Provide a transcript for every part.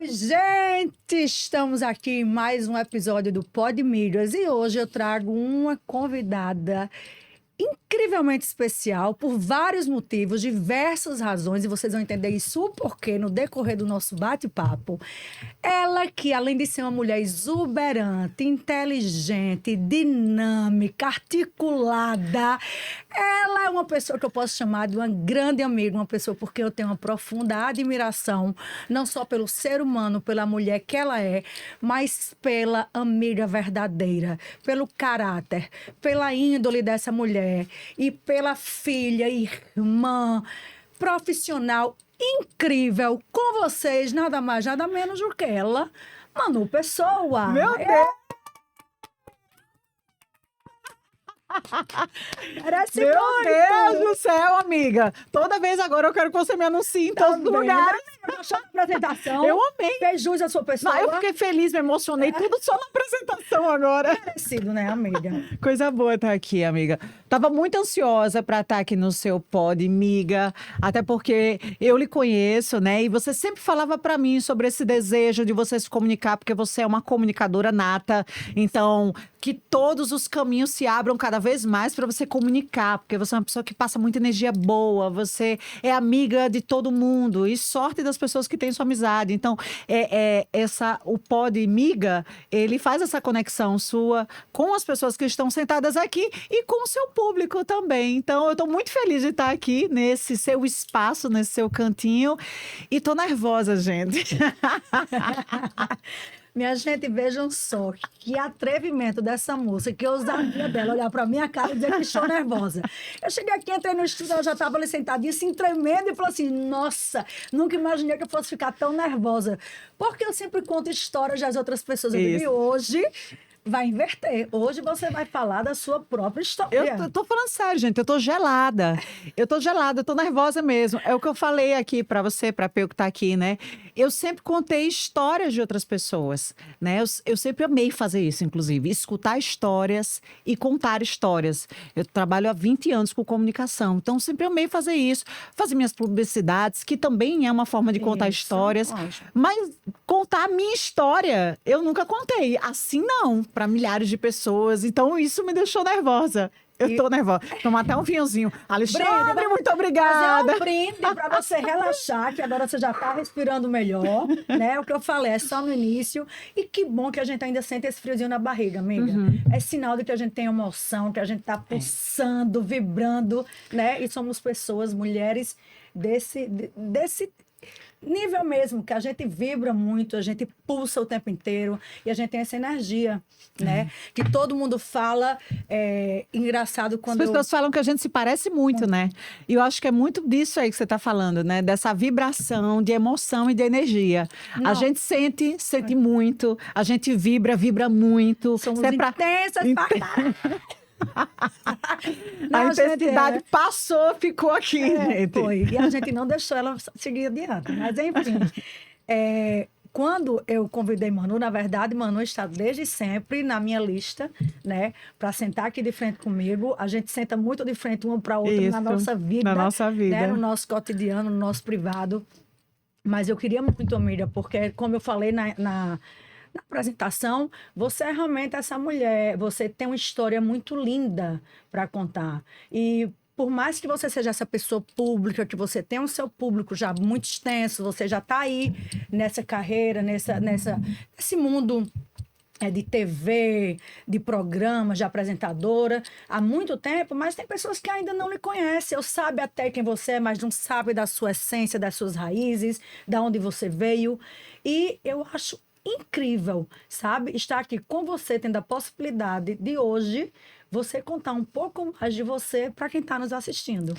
Gente, estamos aqui em mais um episódio do Pod Migas e hoje eu trago uma convidada incrivelmente especial por vários motivos, diversas razões, e vocês vão entender isso o porquê no decorrer do nosso bate-papo. Ela que, além de ser uma mulher exuberante, inteligente, dinâmica, articulada, ela é uma pessoa que eu posso chamar de uma grande amiga, uma pessoa porque eu tenho uma profunda admiração, não só pelo ser humano, pela mulher que ela é, mas pela amiga verdadeira, pelo caráter, pela índole dessa mulher e pela filha, irmã, profissional incrível. Com vocês, nada mais, nada menos do que ela, Manu Pessoa. Meu Deus! Parece Meu muito. Deus do céu, amiga! Toda vez agora eu quero que você me anuncie em todos os Também, lugares. né? Achou a apresentação? Eu amei. Fez jus à sua pessoa? Não, eu fiquei feliz, me emocionei, tudo só na apresentação agora. Parecido, né, amiga? Coisa boa estar aqui, amiga. Tava muito ansiosa para estar aqui no seu pod, amiga, até porque eu lhe conheço, né? E você sempre falava para mim sobre esse desejo de você se comunicar, porque você é uma comunicadora nata. Então, que todos os caminhos se abram cada vez mais para você comunicar, porque você é uma pessoa que passa muita energia boa, você é amiga de todo mundo e sorte das pessoas que têm sua amizade. Então, o pod Miga, ele faz essa conexão sua com as pessoas que estão sentadas aqui e com o seu público também. Então, eu estou muito feliz de estar aqui nesse seu espaço, nesse seu cantinho. E tô nervosa, gente. Minha gente, vejam só que atrevimento dessa moça, que ousadia dela olhar pra minha cara e dizer que estou nervosa. Eu cheguei aqui, entrei no estúdio, ela já estava ali sentadinha, assim, tremendo, e falou assim, nossa, nunca imaginei que eu fosse ficar tão nervosa. Porque eu sempre conto histórias das outras pessoas. Eu digo, e hoje vai inverter. Hoje você vai falar da sua própria história. Eu tô falando sério, gente. Eu tô gelada. Eu tô nervosa mesmo. É o que eu falei aqui pra você, pra Peu que tá aqui, né? Eu sempre contei histórias de outras pessoas, né? Eu sempre amei fazer isso, inclusive. Escutar histórias e contar histórias. Eu trabalho há 20 anos com comunicação, então sempre amei fazer isso. Fazer minhas publicidades, que também é uma forma de contar histórias. Ótimo. Mas contar a minha história, eu nunca contei. Assim não, para milhares de pessoas. Então isso me deixou nervosa. Eu tô nervosa. Tomar até um vinhozinho. Alexandre, muito obrigada. Fazer um brinde para você relaxar, que agora você já está respirando melhor, né? O que eu falei é só no início. E que bom que a gente ainda sente esse friozinho na barriga, amiga. É sinal de que a gente tem emoção, que a gente está pulsando, vibrando, né? E somos pessoas, mulheres desse nível mesmo, que a gente vibra muito, a gente pulsa o tempo inteiro e a gente tem essa energia, né? Que todo mundo fala, engraçado quando... As pessoas falam que a gente se parece muito, né? E eu acho que é muito disso aí que você está falando, né? Dessa vibração de emoção e de energia. Não. A gente sente muito, a gente vibra muito. Somos Isso é intensas pra caralho. A intensidade passou, ficou aqui, gente. Foi. E a gente não deixou ela seguir adiante. Mas, enfim, quando eu convidei Manu, na verdade, Manu está desde sempre na minha lista, né? Para sentar aqui de frente comigo. A gente senta muito de frente uma para outra na nossa vida. Na nossa vida. Né? No nosso cotidiano, no nosso privado. Mas eu queria muito, amiga, porque, como eu falei na apresentação, você é realmente essa mulher, você tem uma história muito linda para contar. E por mais que você seja essa pessoa pública, que você tenha o seu público já muito extenso, você já está aí nessa carreira, nesse mundo de TV, de programa, de apresentadora, há muito tempo, mas tem pessoas que ainda não lhe conhecem, ou sabe até quem você é, mas não sabe da sua essência, das suas raízes, da onde você veio. E eu acho incrível, sabe? Estar aqui com você, tendo a possibilidade de hoje você contar um pouco mais de você para quem está nos assistindo.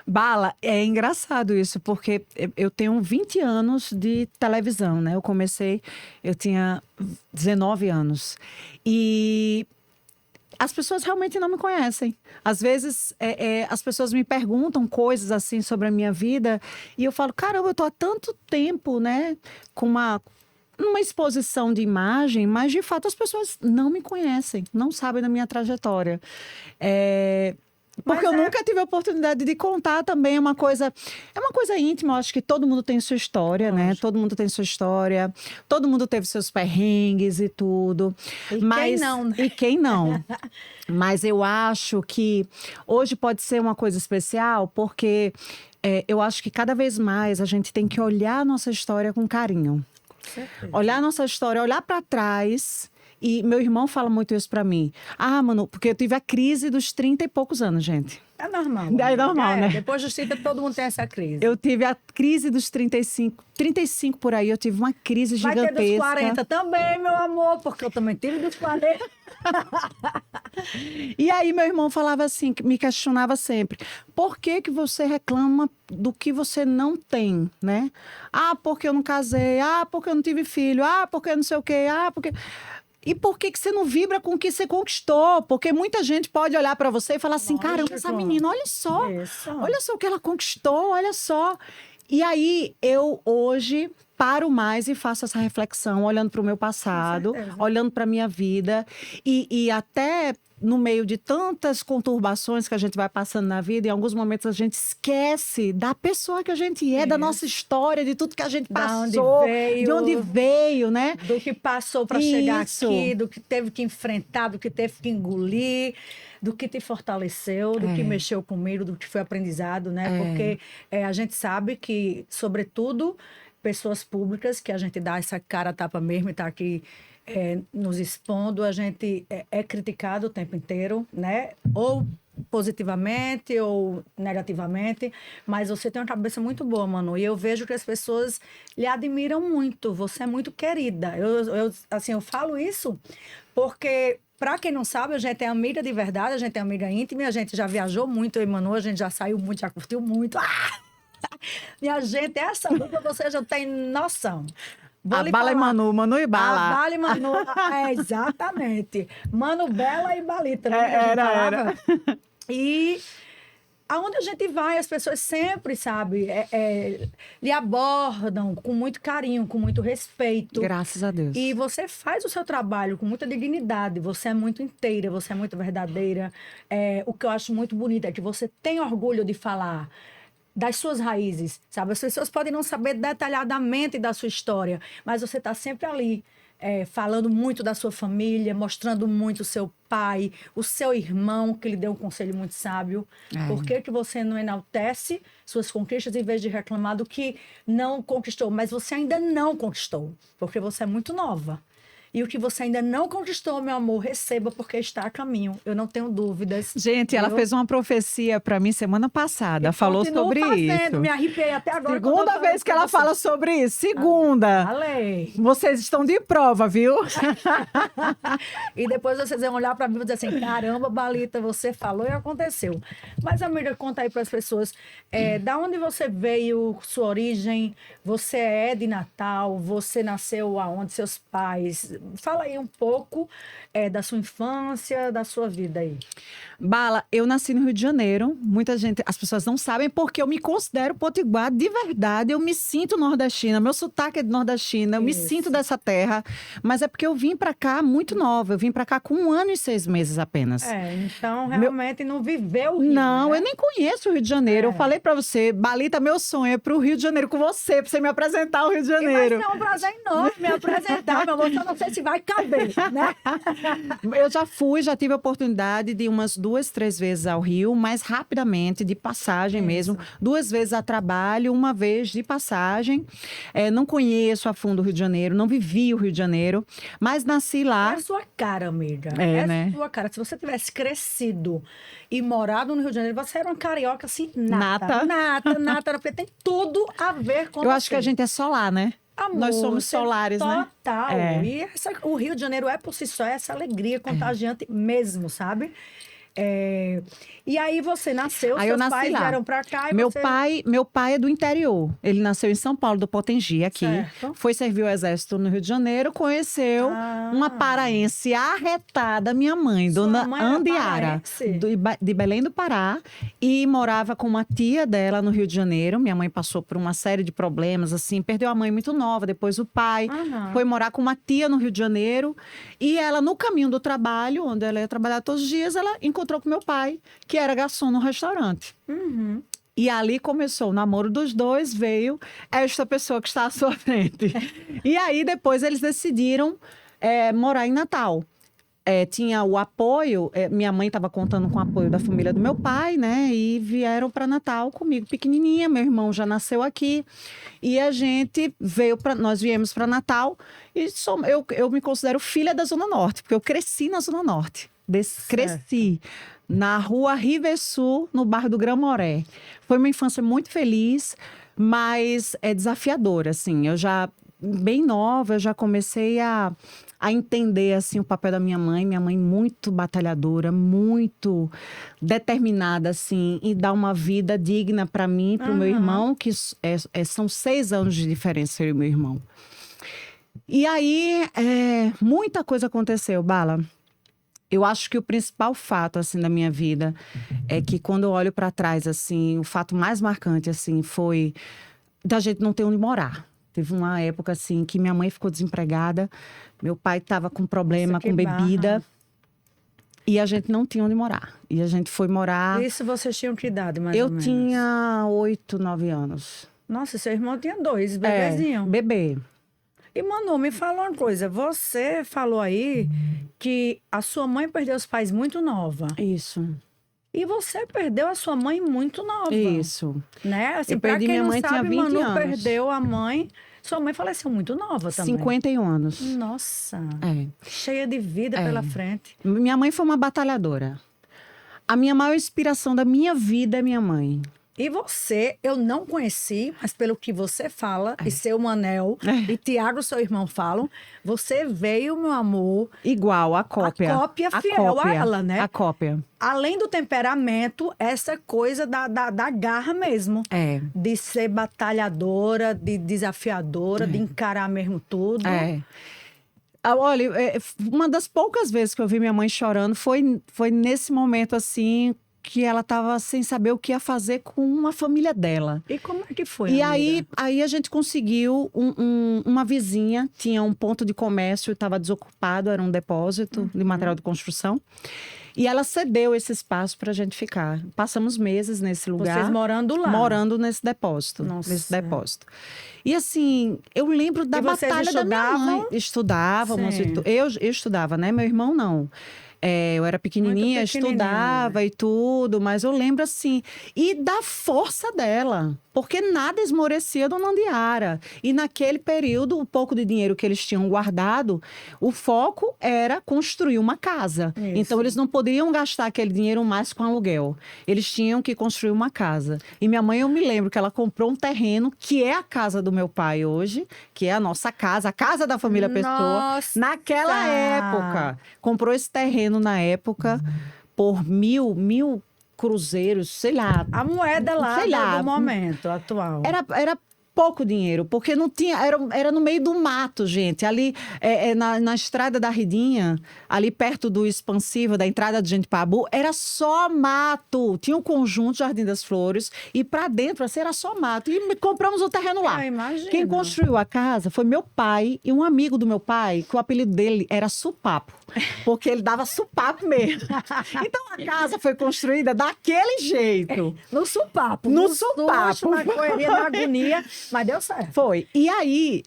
Bala, é engraçado isso, porque eu tenho 20 anos de televisão, né? Eu tinha 19 anos. E as pessoas realmente não me conhecem. Às vezes, as pessoas me perguntam coisas assim sobre a minha vida e eu falo, caramba, eu tô há tanto tempo, né, com numa exposição de imagem, mas de fato as pessoas não me conhecem, não sabem da minha trajetória. Porque Mas eu nunca tive a oportunidade de contar também, é uma coisa íntima, eu acho que todo mundo tem sua história, né? Lógico. Todo mundo tem sua história, todo mundo teve seus perrengues e tudo. E quem não, né? E quem não? Mas eu acho que hoje pode ser uma coisa especial, porque eu acho que cada vez mais a gente tem que olhar a nossa história com carinho. Com certeza. Olhar a nossa história, olhar para trás. E meu irmão fala muito isso para mim. Ah, Manu, porque eu tive a crise dos 30 e poucos anos, gente. É normal. É normal, né? Depois dos 30, todo mundo tem essa crise. Eu tive a crise dos 35 por aí, eu tive uma crise Vai gigantesca. ter dos 40 também, meu amor, porque eu também tive dos 40. E aí meu irmão falava assim, me questionava sempre, por que que você reclama do que você não tem, né? Ah, porque eu não casei, ah, porque eu não tive filho, ah, porque eu não sei o quê, ah, porque... E por que que você não vibra com o que você conquistou? Porque muita gente pode olhar para você e falar assim, Lógico. caramba, essa menina, olha só, Isso. olha só o que ela conquistou, olha só. E aí eu hoje paro mais e faço essa reflexão, olhando para o meu passado, certeza. olhando para a minha vida e até no meio de tantas conturbações que a gente vai passando na vida, em alguns momentos a gente esquece da pessoa que a gente é, da nossa história, de tudo que a gente Da onde passou, veio. de onde veio, né? Do que passou para chegar Isso. aqui, do que teve que enfrentar, do que teve que engolir, do que te fortaleceu, do que mexeu comigo, do que foi aprendizado, né? Porque a gente sabe que, sobretudo, pessoas públicas, que a gente dá essa cara a tapa mesmo e tá aqui nos expondo, a gente é criticado o tempo inteiro, né? Ou positivamente ou negativamente, mas você tem uma cabeça muito boa, Manu, e eu vejo que as pessoas lhe admiram muito, você é muito querida. Eu falo isso porque, para quem não sabe, a gente é amiga de verdade, a gente é amiga íntima, a gente já viajou muito, eu e Manu, a gente já saiu muito, já curtiu muito. Minha gente, essa dupla você já tem noção. Vou A lhe Bala e falar. Manu, Manu e Bala. A Bala e Manu, exatamente. Mano, Bela e Balita, né? que a gente Era. falava? E aonde a gente vai, as pessoas sempre, sabe, lhe abordam com muito carinho, com muito respeito. Graças a Deus. E você faz o seu trabalho com muita dignidade, você é muito inteira, você é muito verdadeira. O que eu acho muito bonito é que você tem orgulho de falar das suas raízes, sabe? As pessoas podem não saber detalhadamente da sua história, mas você está sempre ali, falando muito da sua família, mostrando muito o seu pai, o seu irmão, que lhe deu um conselho muito sábio. Por que que você não enaltece suas conquistas em vez de reclamar do que não conquistou? Mas você ainda não conquistou, porque você é muito nova. E o que você ainda não conquistou, meu amor, receba, porque está a caminho. Eu não tenho dúvidas. Gente, ela fez uma profecia para mim semana passada, falou sobre isso. Me arrepiei até agora. Segunda vez que ela fala sobre isso. Segunda. Falei. Vocês estão de prova, viu? E depois vocês vão olhar para mim e dizer assim, caramba, Balita, você falou e aconteceu. Mas, amiga, conta aí para as pessoas, da onde você veio, sua origem, você é de Natal, você nasceu aonde, seus pais? Fala aí um pouco da sua infância, da sua vida aí. Bala, eu nasci no Rio de Janeiro. Muita gente, as pessoas não sabem porque eu me considero potiguar de verdade. Eu me sinto nordestina, meu sotaque é de nordestina, eu me Isso. sinto dessa terra. Mas é porque eu vim pra cá muito nova. Eu vim pra cá com 1 ano e 6 meses apenas. Então realmente não viveu o Rio, Não, né? eu nem conheço o Rio de Janeiro. Eu falei pra você, Balita, meu sonho é pro Rio de Janeiro com você, pra você me apresentar ao Rio de E vai Janeiro. ser um prazer enorme me apresentar, meu amor. Só não sei se vai caber, né? Eu já tive a oportunidade de umas 2, 3 vezes ao Rio, mais rapidamente, de passagem mesmo. 2 vezes a trabalho, 1 vez de passagem. Não conheço a fundo o Rio de Janeiro, não vivi o Rio de Janeiro, mas nasci lá. É a sua cara, amiga. Né? A sua cara. Se você tivesse crescido e morado no Rio de Janeiro, você era uma carioca assim, Nata. nata, porque tem tudo a ver com Eu acho que a gente é solar, né? Amor, Nós somos solares, né? total. É. E o Rio de Janeiro por si só essa alegria contagiante mesmo, sabe? E aí você nasceu, Aí eu seus nasci pais lá. vieram pra cá e Meu você... pai é do interior. Ele nasceu em São Paulo do Potengi, aqui. Certo. Foi servir o exército no Rio de Janeiro, conheceu uma paraense arretada, minha mãe, Sua dona mãe era Andiara, paraense? de Belém do Pará, e morava com uma tia dela no Rio de Janeiro. Minha mãe passou por uma série de problemas, assim, perdeu a mãe muito nova, depois o pai, foi morar com uma tia no Rio de Janeiro, e ela, no caminho do trabalho, onde ela ia trabalhar todos os dias, ela encontrou encontrou com meu pai, que era garçom no restaurante. Uhum. E ali começou o namoro dos dois, veio esta pessoa que está à sua frente. E aí, depois, eles decidiram morar em Natal. Tinha o apoio, minha mãe estava contando com o apoio da família do meu pai, né? E vieram para Natal comigo, pequenininha. Meu irmão já nasceu aqui. E a gente nós viemos para Natal. E eu me considero filha da Zona Norte, porque eu cresci na Zona Norte. Cresci na rua Riversul, no bairro do Grã-Moré. Foi uma infância muito feliz, mas desafiadora, assim. Eu já, bem nova, eu já comecei a entender, assim, o papel da minha mãe. Minha mãe muito batalhadora, muito determinada, assim, em dar uma vida digna para mim e para o meu irmão, que são 6 anos de diferença, eu e meu irmão. E aí, muita coisa aconteceu, Bala. Eu acho que o principal fato, assim, da minha vida é que quando eu olho para trás, assim, o fato mais marcante, assim, foi da gente não ter onde morar. Teve uma época, assim, que minha mãe ficou desempregada, meu pai estava com problema com bebida e a gente não tinha onde morar. E a gente foi morar... Isso vocês tinham que idade, mais ou Eu menos? tinha 8, 9 anos. Nossa, seu irmão tinha 2, bebezinho. Bebê. E, Manu, me fala uma coisa. Você falou aí que a sua mãe perdeu os pais muito nova. Isso. E você perdeu a sua mãe muito nova. Isso. Né? Assim, Eu pra perdi quem minha não mãe, sabe, tinha 20 Manu anos. perdeu a mãe. Sua mãe faleceu muito nova também. 51 anos. Nossa. É. Cheia de vida pela frente. Minha mãe foi uma batalhadora. A minha maior inspiração da minha vida é minha mãe. E você, eu não conheci, mas pelo que você fala, e seu Manel, e Tiago, seu irmão, falam, você veio, meu amor... Igual, a cópia. A cópia fiel a ela, né? A cópia. Além do temperamento, essa coisa da garra mesmo. De ser batalhadora, de desafiadora, de encarar mesmo tudo. Olha, uma das poucas vezes que eu vi minha mãe chorando foi nesse momento, assim, que ela estava sem saber o que ia fazer com a família dela. E como é que foi, E amiga? aí a gente conseguiu uma vizinha, tinha um ponto de comércio, estava desocupado, era um depósito de material de construção. E ela cedeu esse espaço para a gente ficar. Passamos meses nesse lugar. Vocês morando lá? Morando nesse depósito. Nossa. Nesse depósito. E assim, eu lembro da batalha da minha mãe. Estudávamos. Eu estudava, né? Meu irmão não. Eu era pequenininha, estudava e tudo, mas eu lembro assim, e da força dela, porque nada esmorecia Dona Andiara. E naquele período, o pouco de dinheiro que eles tinham guardado, o foco era construir uma casa. Isso. Então, eles não poderiam gastar aquele dinheiro mais com aluguel. Eles tinham que construir uma casa. E minha mãe, eu me lembro que ela comprou um terreno, que é a casa do meu pai hoje, que é a nossa casa, a casa da família Pessoa. Naquela época, comprou esse terreno na época por mil cruzeiros, sei lá. A moeda lá do momento atual. Era pouco dinheiro, porque não tinha, era no meio do mato, gente. Ali, na estrada da Ridinha, ali perto do Expansivo, da entrada de Gentipabu, era só mato. Tinha um conjunto Jardim das Flores e para dentro, assim, era só mato. E compramos o terreno lá. Imagina. Quem construiu a casa foi meu pai e um amigo do meu pai, que o apelido dele era Supapo, porque ele dava supapo mesmo. Então, a casa foi construída daquele jeito. No supapo. No supapo. Susto, na correria, na agonia, mas deu certo. Foi. E aí,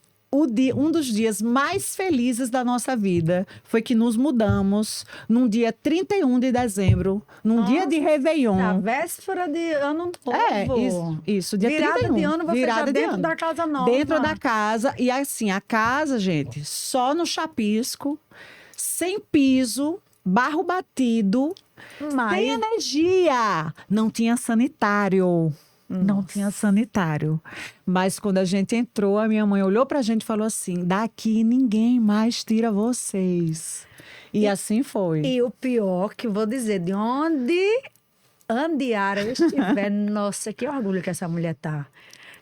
um dos dias mais felizes da nossa vida foi que nos mudamos num dia 31 de dezembro, num dia de Réveillon. Na véspera de ano novo. Isso, dia virada 31. De ano, você já dentro da casa nova. Dentro da casa. E assim, a casa, gente, só no chapisco, sem piso, barro batido, sem energia. Não tinha sanitário. Não tinha sanitário. Mas quando a gente entrou, a minha mãe olhou pra gente e falou assim: daqui ninguém mais tira vocês. E assim foi. E o pior que eu vou dizer, de onde Andiara estiver, nossa, que orgulho que essa mulher tá.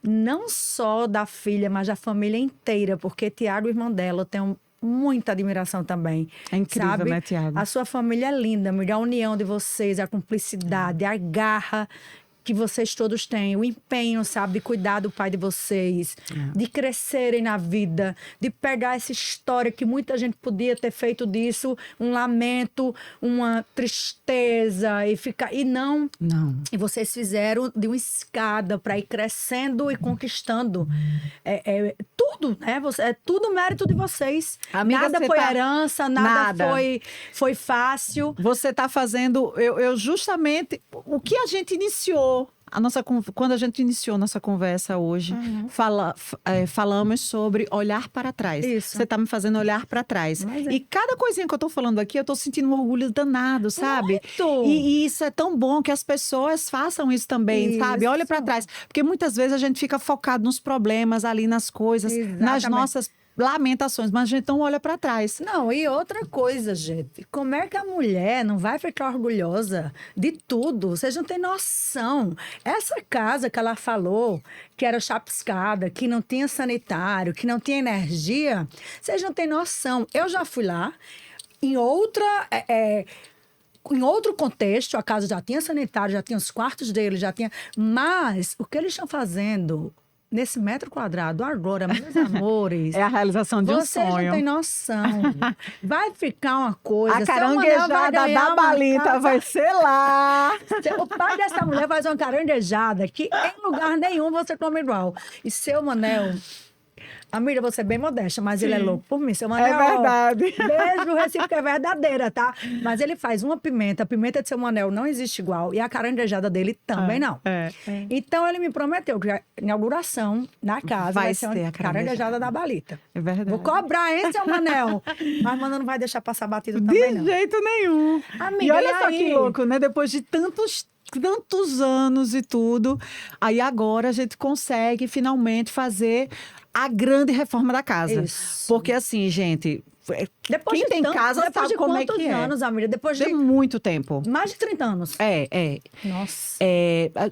Não só da filha, mas da família inteira, porque Tiago, irmão dela, tem muita admiração também. É incrível, sabe? né, Tiago? A sua família é linda, amiga. A união de vocês, a cumplicidade, a garra. que vocês todos têm, o empenho, sabe, de cuidar do pai de vocês, de crescerem na vida, de pegar essa história que muita gente podia ter feito disso um lamento, uma tristeza e não. E vocês fizeram de uma escada para ir crescendo e conquistando tudo, né? É tudo mérito de vocês. Amiga, nada foi herança, nada. Foi fácil. Você está fazendo, eu justamente, o que a gente iniciou, quando a gente iniciou nossa conversa hoje, falamos sobre olhar para trás. Isso. Você está me fazendo olhar para trás. E cada coisinha que eu estou falando aqui, eu estou sentindo um orgulho danado, sabe? Muito. E isso é tão bom que as pessoas façam isso também, sabe? Olha para trás. Porque muitas vezes a gente fica focado nos problemas ali, nas coisas, nas nossas lamentações, mas a gente não olha para trás. Não, e outra coisa, gente. Como é que a mulher não vai ficar orgulhosa de tudo? Vocês não têm noção. Essa casa que ela falou, que era chapiscada, que não tinha sanitário, que não tinha energia, vocês não têm noção. Eu já fui lá, em outro contexto, a casa já tinha sanitário, já tinha os quartos dele, já tinha... Mas o que eles estão fazendo nesse metro quadrado agora, meus amores... É a realização de um sonho. Vocês não têm noção. Vai ficar uma coisa... A caranguejada da Balita vai ser lá. O pai dessa mulher faz uma caranguejada que em lugar nenhum você come igual. E seu Manel... Amiga, você é bem modesta, mas ele é louco por mim. Seu Manel, É verdade. Beijo, recíproca é verdadeira, tá? Mas ele faz uma pimenta. A pimenta de seu Manel não existe igual. E a caranguejada dele também não. Então, ele me prometeu que a inauguração na casa vai ser uma caranguejada da Balita. É verdade. Vou cobrar, hein, seu Manel? Mas, mano, não vai deixar passar batido também, não. De jeito nenhum. Amiga, e olha só aí? que louco, né? Depois de tantos anos e tudo, aí agora a gente consegue finalmente fazer a grande reforma da casa. Isso. Porque assim, gente, Depois quem de tem tanto- casa depois sabe de como é quantos que é. anos, amiga? Depois de Tem muito tempo. mais de 30 anos. Nossa.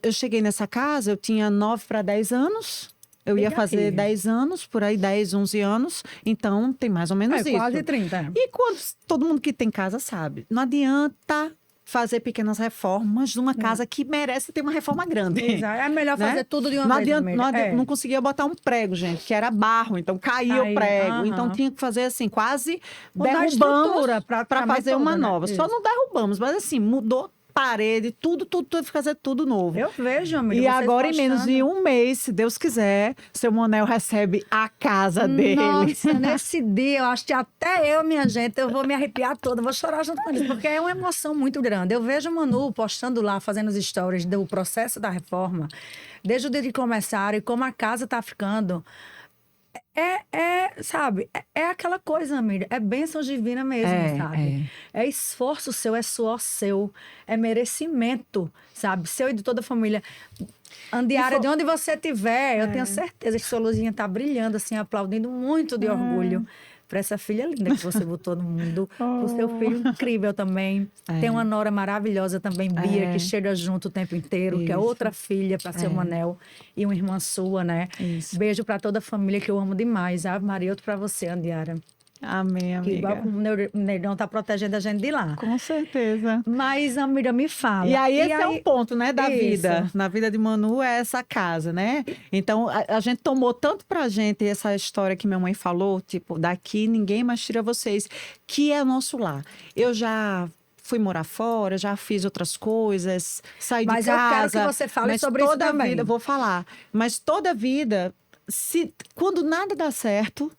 Eu cheguei nessa casa, eu tinha 9 para 10 anos. Eu ia Diga fazer aí. 10 anos, por aí 10, 11 anos. Então, tem mais ou menos isso. Quase 30. E quando todo mundo que tem casa sabe, não adianta fazer pequenas reformas numa casa que merece ter uma reforma grande. É melhor né? fazer tudo de uma Não vez. adianta, amiga. não, adianta, não conseguia botar um prego, gente, que era barro, então caía Aí, o prego. aham. Então tinha que fazer assim, quase Mudar a derrubamos estrutura para praticamente fazer uma toda, né? nova. Só Isso. não derrubamos, mas assim, mudou parede, tudo, fazer tudo novo. Eu vejo, amiga. E vocês agora, em menos de postando. um mês, se Deus quiser, seu Manel recebe a casa dele. Nossa, nesse dia, eu acho que até eu, minha gente, eu vou me arrepiar toda, vou chorar junto com eles, porque é uma emoção muito grande. Eu vejo o Manu postando lá, fazendo os stories do processo da reforma, desde o dia que começaram e como a casa tá ficando. Sabe, é aquela coisa, amiga, é bênção divina mesmo, sabe? É esforço seu, é suor seu, é merecimento, sabe? Seu e de toda a família. Andiara, de onde você estiver, eu tenho certeza que sua luzinha tá brilhando, assim, aplaudindo muito de orgulho para essa filha linda que você botou no mundo. O seu filho incrível também. Tem uma nora maravilhosa também, Bia, que chega junto o tempo inteiro, que é outra filha para seu Manel e uma irmã sua, né? Isso. Beijo para toda a família que eu amo demais. Ave Maria, outro para você, Andiara. Amém, Que igual amiga. o Negão tá protegendo a gente de lá. Com certeza. Mas, amiga, me fala. E aí, esse é um ponto, né, da Isso. vida. Na vida de Manu é essa casa, né? Então, a gente tomou tanto pra gente essa história que minha mãe falou, tipo, daqui ninguém mais tira vocês, que é o nosso lar. Eu já fui morar fora, já fiz outras coisas, saí Mas de eu casa. quero que você fale mas sobre isso toda a também. vida, eu vou falar. Mas toda a vida, quando nada dá certo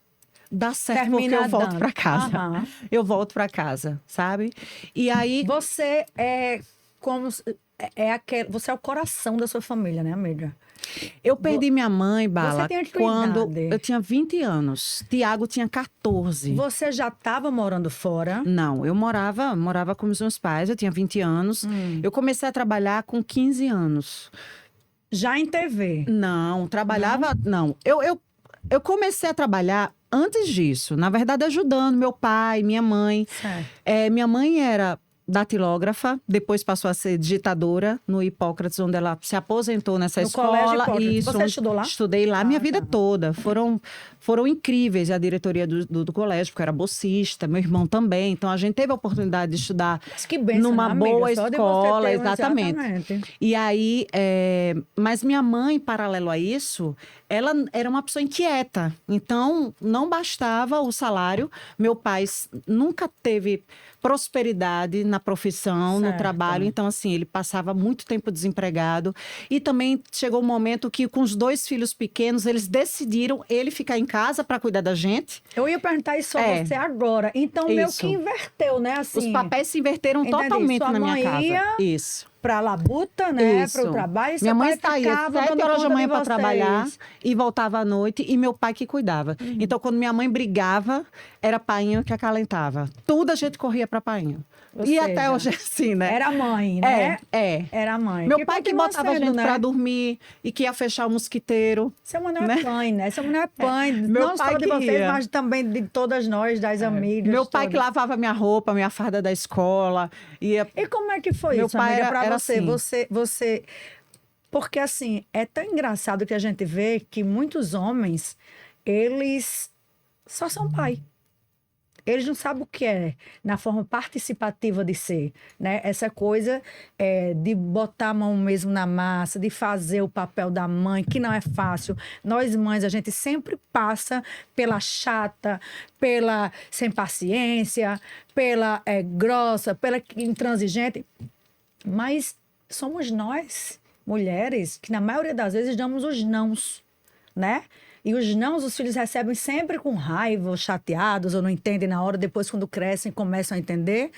porque eu volto dando. pra casa. Aham. Eu volto pra casa, sabe? E aí, Você é como... você é o coração da sua família, né, amiga? eu perdi minha mãe, Bala, tem que quando idade? eu tinha 20 anos. Tiago tinha 14. Você já estava morando fora? Não, eu morava com os meus pais, eu tinha 20 anos. Eu comecei a trabalhar com 15 anos. Já em TV? Não, trabalhava... Não, eu comecei a trabalhar antes disso. Na verdade, ajudando meu pai, minha mãe. Certo. Minha mãe era datilógrafa, depois passou a ser digitadora no Hipócrates, onde ela se aposentou nessa No escola. Colégio Hipócrates. Isso, Você estudou lá? Estudei lá minha vida tá. toda. Foram incríveis a diretoria do colégio, porque eu era bolsista, meu irmão também. Então, a gente teve a oportunidade de estudar Mas que bênção, numa né, amiga? boa Só de você escola, ter um- exatamente. E aí, mas minha mãe, paralelo a isso, ela era uma pessoa inquieta. Então, não bastava o salário. Meu pai nunca teve prosperidade na profissão, no Certo. trabalho. Então, assim, ele passava muito tempo desempregado. E também chegou um momento que, com os 2 filhos pequenos, eles decidiram ele ficar em casa para cuidar da gente. Eu ia perguntar isso a você agora. Então, meio Isso. que inverteu, né? Assim, Os papéis se inverteram entendi. totalmente Sua na minha mãe casa. ia Isso. pra labuta, né? Isso. Para o trabalho. E Minha seu mãe pai saía ficava 7 dando horas da conta manhã de para vocês. trabalhar e voltava à noite, e meu pai que cuidava. Então, quando minha mãe brigava, era painho que acalentava. Tudo a gente corria para painho. Ou E seja, até hoje é assim, né? Era a mãe, né? É. Era a mãe. Meu pai que continua botava a sendo, gente né? pra dormir e que ia fechar o mosquiteiro. Seu Manuel né? é pai, né? Seu Manuel é pai. Meu Não pai só de que vocês, ia. mas também de todas nós, das amigas. Meu pai que todas. lavava minha roupa, minha farda da escola. Ia... E como é que foi Meu isso, pai amiga, era- pra era você? assim. Você... Porque, assim, é tão engraçado que a gente vê que muitos homens, eles só são pai. Eles não sabem o que é na forma participativa de ser, né? Essa coisa de botar a mão mesmo na massa, de fazer o papel da mãe, que não é fácil. Nós mães, a gente sempre passa pela chata, pela sem paciência, pela grossa, pela intransigente. Mas somos nós, mulheres, que na maioria das vezes damos os nãos, né? E os nãos os filhos recebem sempre com raiva, ou chateados, ou não entendem na hora, depois quando crescem começam a entender.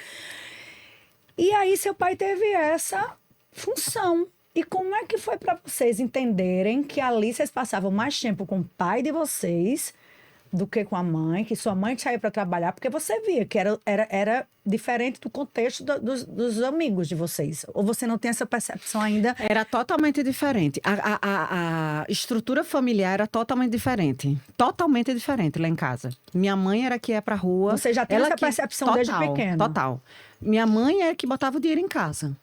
E aí seu pai teve essa função. E como é que foi para vocês entenderem que ali vocês passavam mais tempo com o pai de vocês do que com a mãe, que sua mãe saía para trabalhar, porque você via que era diferente do contexto dos amigos de vocês. Ou você não tem essa percepção ainda? Era totalmente diferente. A estrutura familiar era totalmente diferente. Totalmente diferente lá em casa. Minha mãe era que ia pra rua. Você já tem ela essa que- percepção desde pequena? Total. Minha mãe era que botava o dinheiro em casa.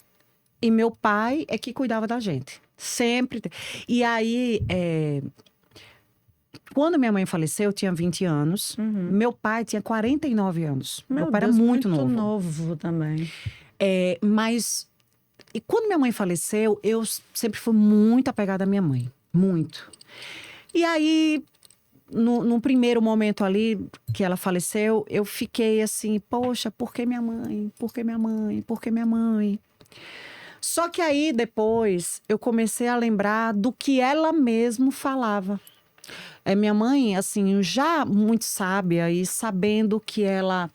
E meu pai é que cuidava da gente. Sempre. E aí, quando minha mãe faleceu, eu tinha 20 anos. Meu pai tinha 49 anos. Meu pai era Deus, muito novo. novo também. Mas, e quando minha mãe faleceu, eu sempre fui muito apegada à minha mãe. Muito. E aí, no primeiro momento ali que ela faleceu, eu fiquei assim, poxa, por que minha mãe? Por que minha mãe? Por que minha mãe? Só que aí, depois, eu comecei a lembrar do que ela mesmo falava. Minha mãe, assim, já muito sábia e sabendo que ela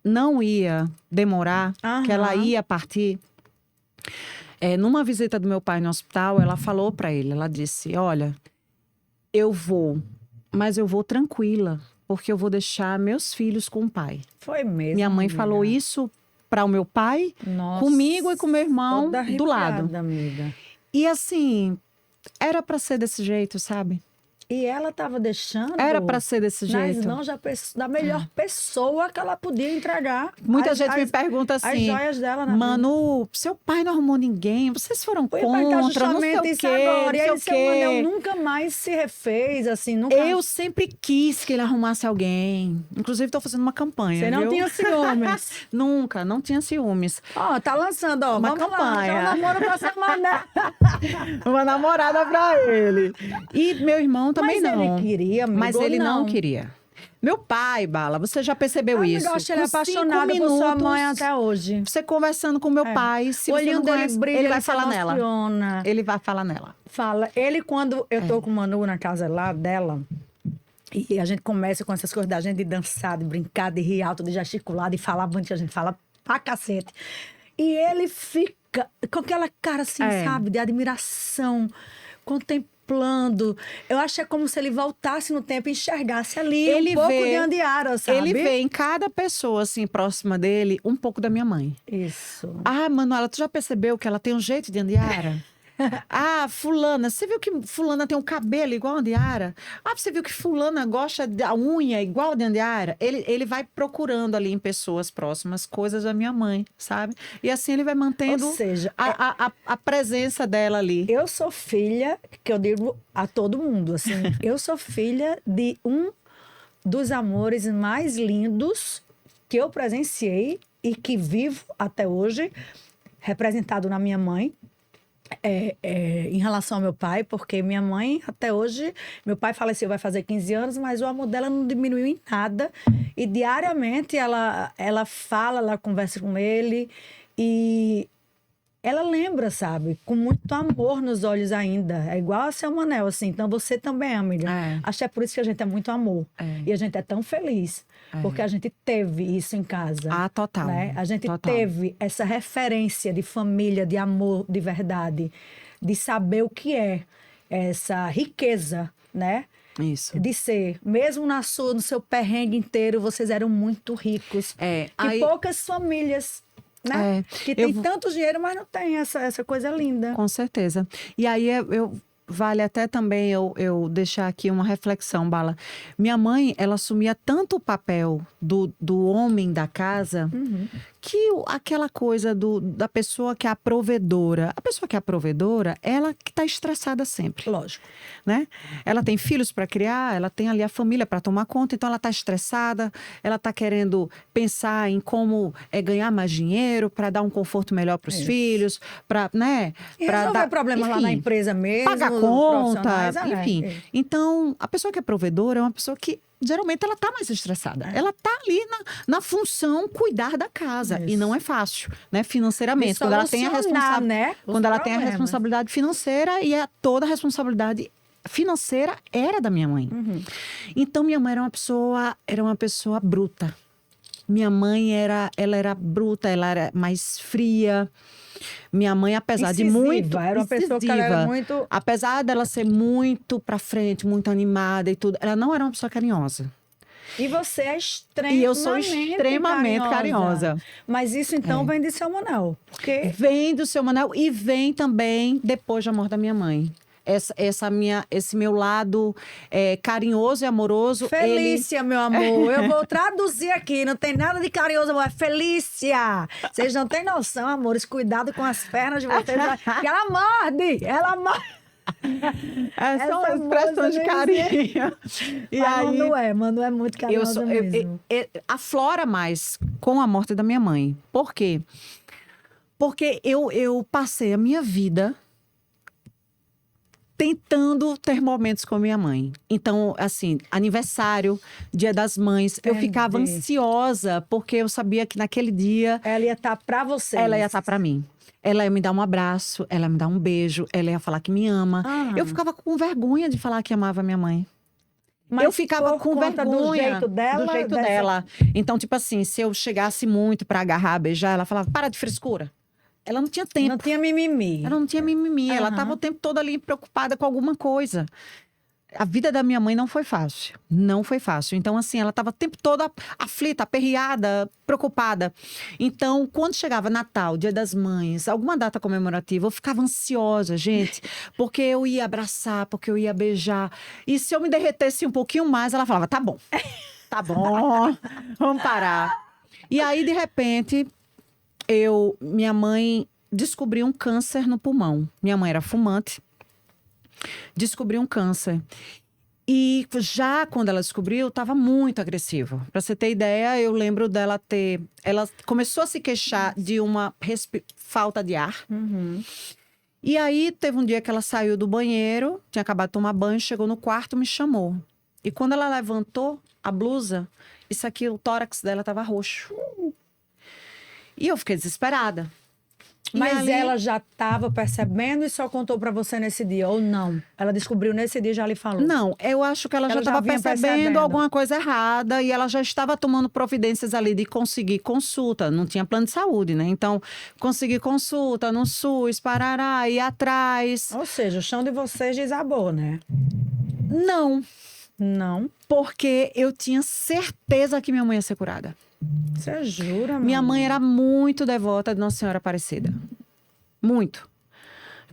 não ia demorar, que ela Aham. ia partir. Numa visita do meu pai no hospital, ela falou para ele, ela disse, olha, eu vou, mas eu vou tranquila, porque eu vou deixar meus filhos com o pai. Foi mesmo. Minha mãe amiga. falou isso para o meu pai, Nossa, comigo e com meu irmão toda do lado. arrepiada, amiga. E assim, era para ser desse jeito, sabe? E ela estava deixando Era para ser desse nas jeito. mãos da melhor pessoa que ela podia entregar. Muita gente me pergunta as assim, joias dela na vida. Manu, seu pai não arrumou ninguém, vocês foram Eu ia perguntar contra, não sei justamente o isso quê, agora. E aí, não sei seu o quê. Manel nunca mais se refez, assim, nunca... Eu sempre quis que ele arrumasse alguém. Inclusive, estou fazendo uma campanha, Você não viu? tinha ciúmes. Nunca, não tinha ciúmes. Ó, tá lançando, ó. Uma Vamos campanha. lá, já um namoro pra semana. Uma namorada pra ele. E meu irmão também Mas não. ele queria, amigo, Mas ou ele não não? queria. Meu pai, Bala, você já percebeu Amigo, isso? eu acho que ele é Com 5 apaixonado por sua minutos, mãe até hoje. Você conversando com meu pai, se O você olhinho não dele conhece, brilha, ele vai se falar nela. emociona. Ele vai falar nela. Fala. Ele, quando eu É. tô com o Manu na casa lá dela, e a gente começa com essas coisas da gente de dançar, de brincar, de rir alto, de gesticular, de falar bonito, a gente fala pra cacete. E ele fica com aquela cara assim, sabe, de admiração, contemplando. Eu acho que é como se ele voltasse no tempo e enxergasse ali Ele um pouco vê- de Andiara, sabe? Ele vê em cada pessoa, assim, próxima dele, um pouco da minha mãe. Isso. Ah, Manuela, tu já percebeu que ela tem um jeito de Andiara? Ah, fulana, você viu que fulana tem um cabelo igual a Andiara? Ah, você viu que fulana gosta da unha igual a de Andiara? Ele vai procurando ali em pessoas próximas coisas da minha mãe, sabe? E assim ele vai Ou mantendo seja, a presença dela ali. eu sou filha, que eu digo a todo mundo, assim, eu sou filha de um dos amores mais lindos que eu presenciei e que vivo até hoje, representado na minha mãe. Em relação ao meu pai, porque minha mãe, até hoje, meu pai faleceu, vai fazer 15 anos, mas o amor dela não diminuiu em nada. E diariamente ela fala, ela conversa com ele e ela lembra, sabe? Com muito amor nos olhos ainda. É igual a seu Manel, assim. Então você também, amiga. É. Acho que é por isso que a gente é muito amor. É. E a gente é tão feliz. Porque a gente teve isso em casa. Ah, total. Né? A gente Total. teve essa referência de família, de amor de verdade. De saber o que é essa riqueza, né? Isso. De ser, mesmo no seu perrengue inteiro, vocês eram muito ricos. É, E aí- poucas famílias, né? É, Que eu tem vou- tanto dinheiro, mas não tem essa coisa linda. Com certeza. E aí vale até também eu deixar aqui uma reflexão, Bala. Minha mãe, ela assumia tanto o papel do homem da casa que aquela coisa da pessoa que é a provedora. A pessoa que é a provedora, ela que está estressada sempre. Lógico. Né? Ela tem filhos para criar, ela tem ali a família para tomar conta, então ela está estressada, ela está querendo pensar em como ganhar mais dinheiro para dar um conforto melhor para os Isso. filhos, para, né, E para resolver problemas lá na enfim, empresa mesmo. pagar os conta, profissionais, enfim. é. Então, a pessoa que é provedora é uma pessoa que geralmente ela está mais estressada. Ela está ali na função cuidar da casa. E Isso. não é fácil, né? Financeiramente. De Quando ela tem a solucionar, né, os quando ela tem a problemas. responsabilidade financeira e toda a responsabilidade financeira era da minha mãe. Então minha mãe era uma pessoa bruta. Minha mãe ela era bruta, ela era mais fria. Minha mãe, apesar de Incisiva, muito era uma pessoa que ela era incisiva, muito- apesar dela ser muito pra frente, muito animada e tudo, ela não era uma pessoa carinhosa. E você é extremamente E eu sou extremamente carinhosa. Mas isso, então, vem de seu Manuel. Porque Vem do seu Manel e vem também depois da morte da minha mãe. Esse meu lado carinhoso e amoroso. Felícia, meu amor. Eu vou traduzir aqui. Não tem nada de carinhoso, amor. É Felícia. Vocês não têm noção, amores. Cuidado com as pernas de vocês. Que ela morde. Ela morde. É só uma essa expressão moça de nem carinho. E aí, Manu é muito carinhosa mesmo. aflora mais com a morte da minha mãe. Por quê? Porque eu passei a minha vida tentando ter momentos com minha mãe. Então, assim, aniversário, Dia das Mães, eu ficava Entendi. ansiosa porque eu sabia que naquele dia Ela ia estar pra vocês. ela ia estar para mim. Ela ia me dar um abraço, ela ia me dar um beijo, ela ia falar que me ama. Ah. Eu ficava com vergonha de falar que amava minha mãe. Mas eu ficava por com conta vergonha do jeito dela. do jeito dessa- dela. Então, tipo assim, se eu chegasse muito para agarrar, beijar, ela falava: "Para de frescura". Ela não tinha tempo. Não tinha mimimi. Ela não tinha mimimi, ela Aham. estava o tempo todo ali preocupada com alguma coisa. A vida da minha mãe não foi fácil. Não foi fácil. Então, assim, ela estava o tempo todo aflita, aperreada, preocupada. Então, quando chegava Natal, Dia das Mães, alguma data comemorativa, eu ficava ansiosa, gente, porque eu ia abraçar, porque eu ia beijar. E se eu me derretesse um pouquinho mais, ela falava: "Tá bom, tá bom, vamos parar". E aí, de repente, minha mãe descobriu um câncer no pulmão. Minha mãe era fumante. Descobriu um câncer. E já quando ela descobriu, estava muito agressivo. Para você ter ideia, eu lembro dela ter... Ela começou a se queixar de uma falta de ar. E aí, teve um dia que ela saiu do banheiro, tinha acabado de tomar banho, chegou no quarto, me chamou. E quando ela levantou a blusa, isso aqui, o tórax dela estava roxo. E eu fiquei desesperada. E Mas ali- ela já estava percebendo e só contou pra você nesse dia, ou não? Ela descobriu nesse dia e já lhe falou? Não, eu acho que ela já Ela já estava vinha percebendo percebendo. alguma coisa errada e ela já estava tomando providências ali de conseguir consulta. Não tinha plano de saúde, né? Então, conseguir consulta no SUS, parará, ir atrás. Ou seja, o chão de vocês desabou, né? Não, Não. porque eu tinha certeza que minha mãe ia ser curada. Você jura, Minha mano? mãe era muito devota de Nossa Senhora Aparecida. Muito.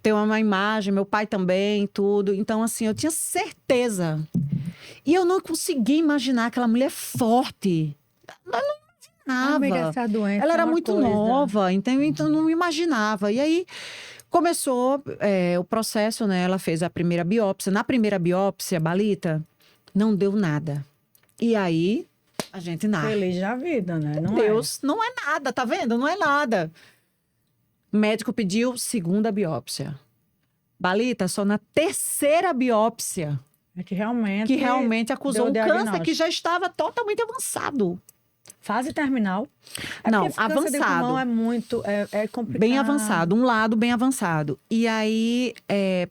Tem uma imagem, meu pai também, tudo. Então, assim, eu tinha certeza. E eu não conseguia imaginar aquela mulher forte. Eu não Amiga, imaginava. essa doença Ela é era uma muito coisa. nova, entendeu? Então eu não imaginava. E aí começou o processo, né? Ela fez a primeira biópsia. Na primeira biópsia, Balita, não deu nada. E aí a gente nasce. Feliz da vida, né? Não Deus, não é nada, tá vendo? Não é nada. O médico pediu segunda biópsia. Balita, só na terceira biópsia é que realmente. que realmente acusou deu o câncer diagnóstico. que já estava totalmente avançado. Fase terminal. Não, porque câncer de avançado. pulmão é muito. É complicado. Bem avançado, um lado bem avançado. E aí,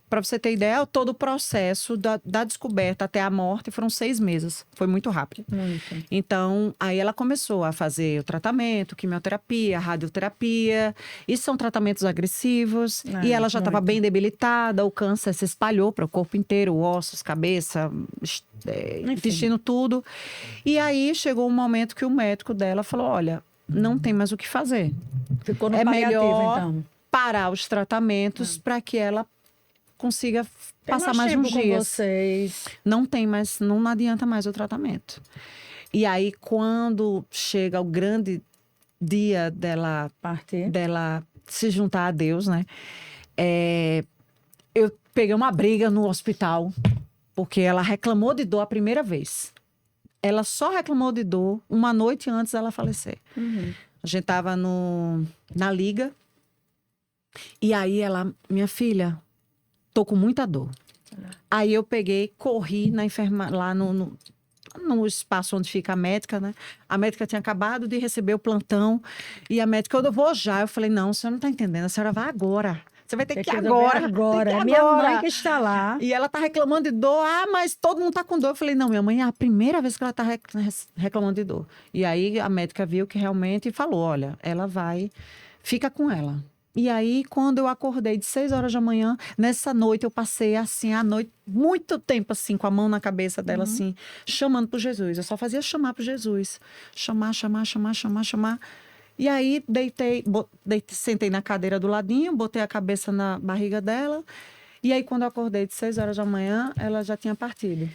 para você ter ideia, todo o processo da descoberta até a morte foram 6 meses. Foi muito rápido. Muito. Então, aí ela começou a fazer o tratamento, quimioterapia, radioterapia. E são tratamentos agressivos. E ela já estava muito. bem debilitada, o câncer se espalhou para o corpo inteiro, ossos, cabeça, intestino, tudo. E aí chegou um momento que o médico dela falou: olha, não tem mais o que fazer. Ficou no É paliativo, melhor então. parar os tratamentos para que ela consiga Tem passar mais uns tempo com dias. vocês. Não tem mais, não adianta mais o tratamento. E aí, quando chega o grande dia dela Partir. se juntar a Deus, né? Eu peguei uma briga no hospital, porque ela reclamou de dor a primeira vez. Ela só reclamou de dor uma noite antes dela falecer. Uhum. A gente tava na liga. E aí ela, minha filha, tô com muita dor. Aí eu peguei, corri na lá no espaço onde fica a médica, né? A médica tinha acabado de receber o plantão. E a médica, eu vou já. Eu falei, não, a senhora não tá entendendo. A senhora vai agora. Você vai ter que ir agora. Tem que ir É minha agora. mãe que está lá. E ela tá reclamando de dor. Ah, mas todo mundo tá com dor. Eu falei, não, minha mãe é a primeira vez que ela tá reclamando de dor. E aí a médica viu que realmente falou, olha, ela vai, fica com ela. E aí, quando eu acordei de 6 horas da manhã, nessa noite eu passei assim, a noite, muito tempo assim, com a mão na cabeça dela, assim, chamando por Jesus. Eu só fazia chamar por Jesus. Chamar. E aí, sentei na cadeira do ladinho, botei a cabeça na barriga dela. E aí, quando eu acordei de 6 horas da manhã, ela já tinha partido.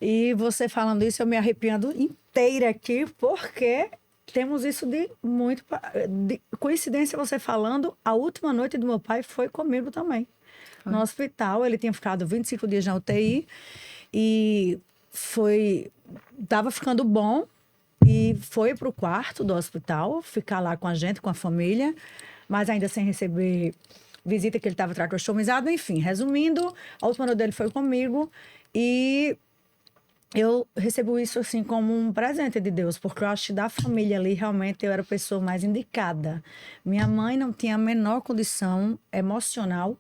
E você falando isso, eu me arrepiando inteira aqui, porque temos isso de muito... De coincidência você falando, a última noite do meu pai foi comigo também. No hospital, ele tinha ficado 25 dias na UTI e tava ficando bom. E foi para o quarto do hospital, ficar lá com a gente, com a família, mas ainda sem receber visita, que ele estava tracostomizado. Enfim, resumindo, a última noite dele foi comigo e eu recebo isso assim como um presente de Deus, porque eu acho que da família ali, realmente, eu era a pessoa mais indicada. Minha mãe não tinha a menor condição emocional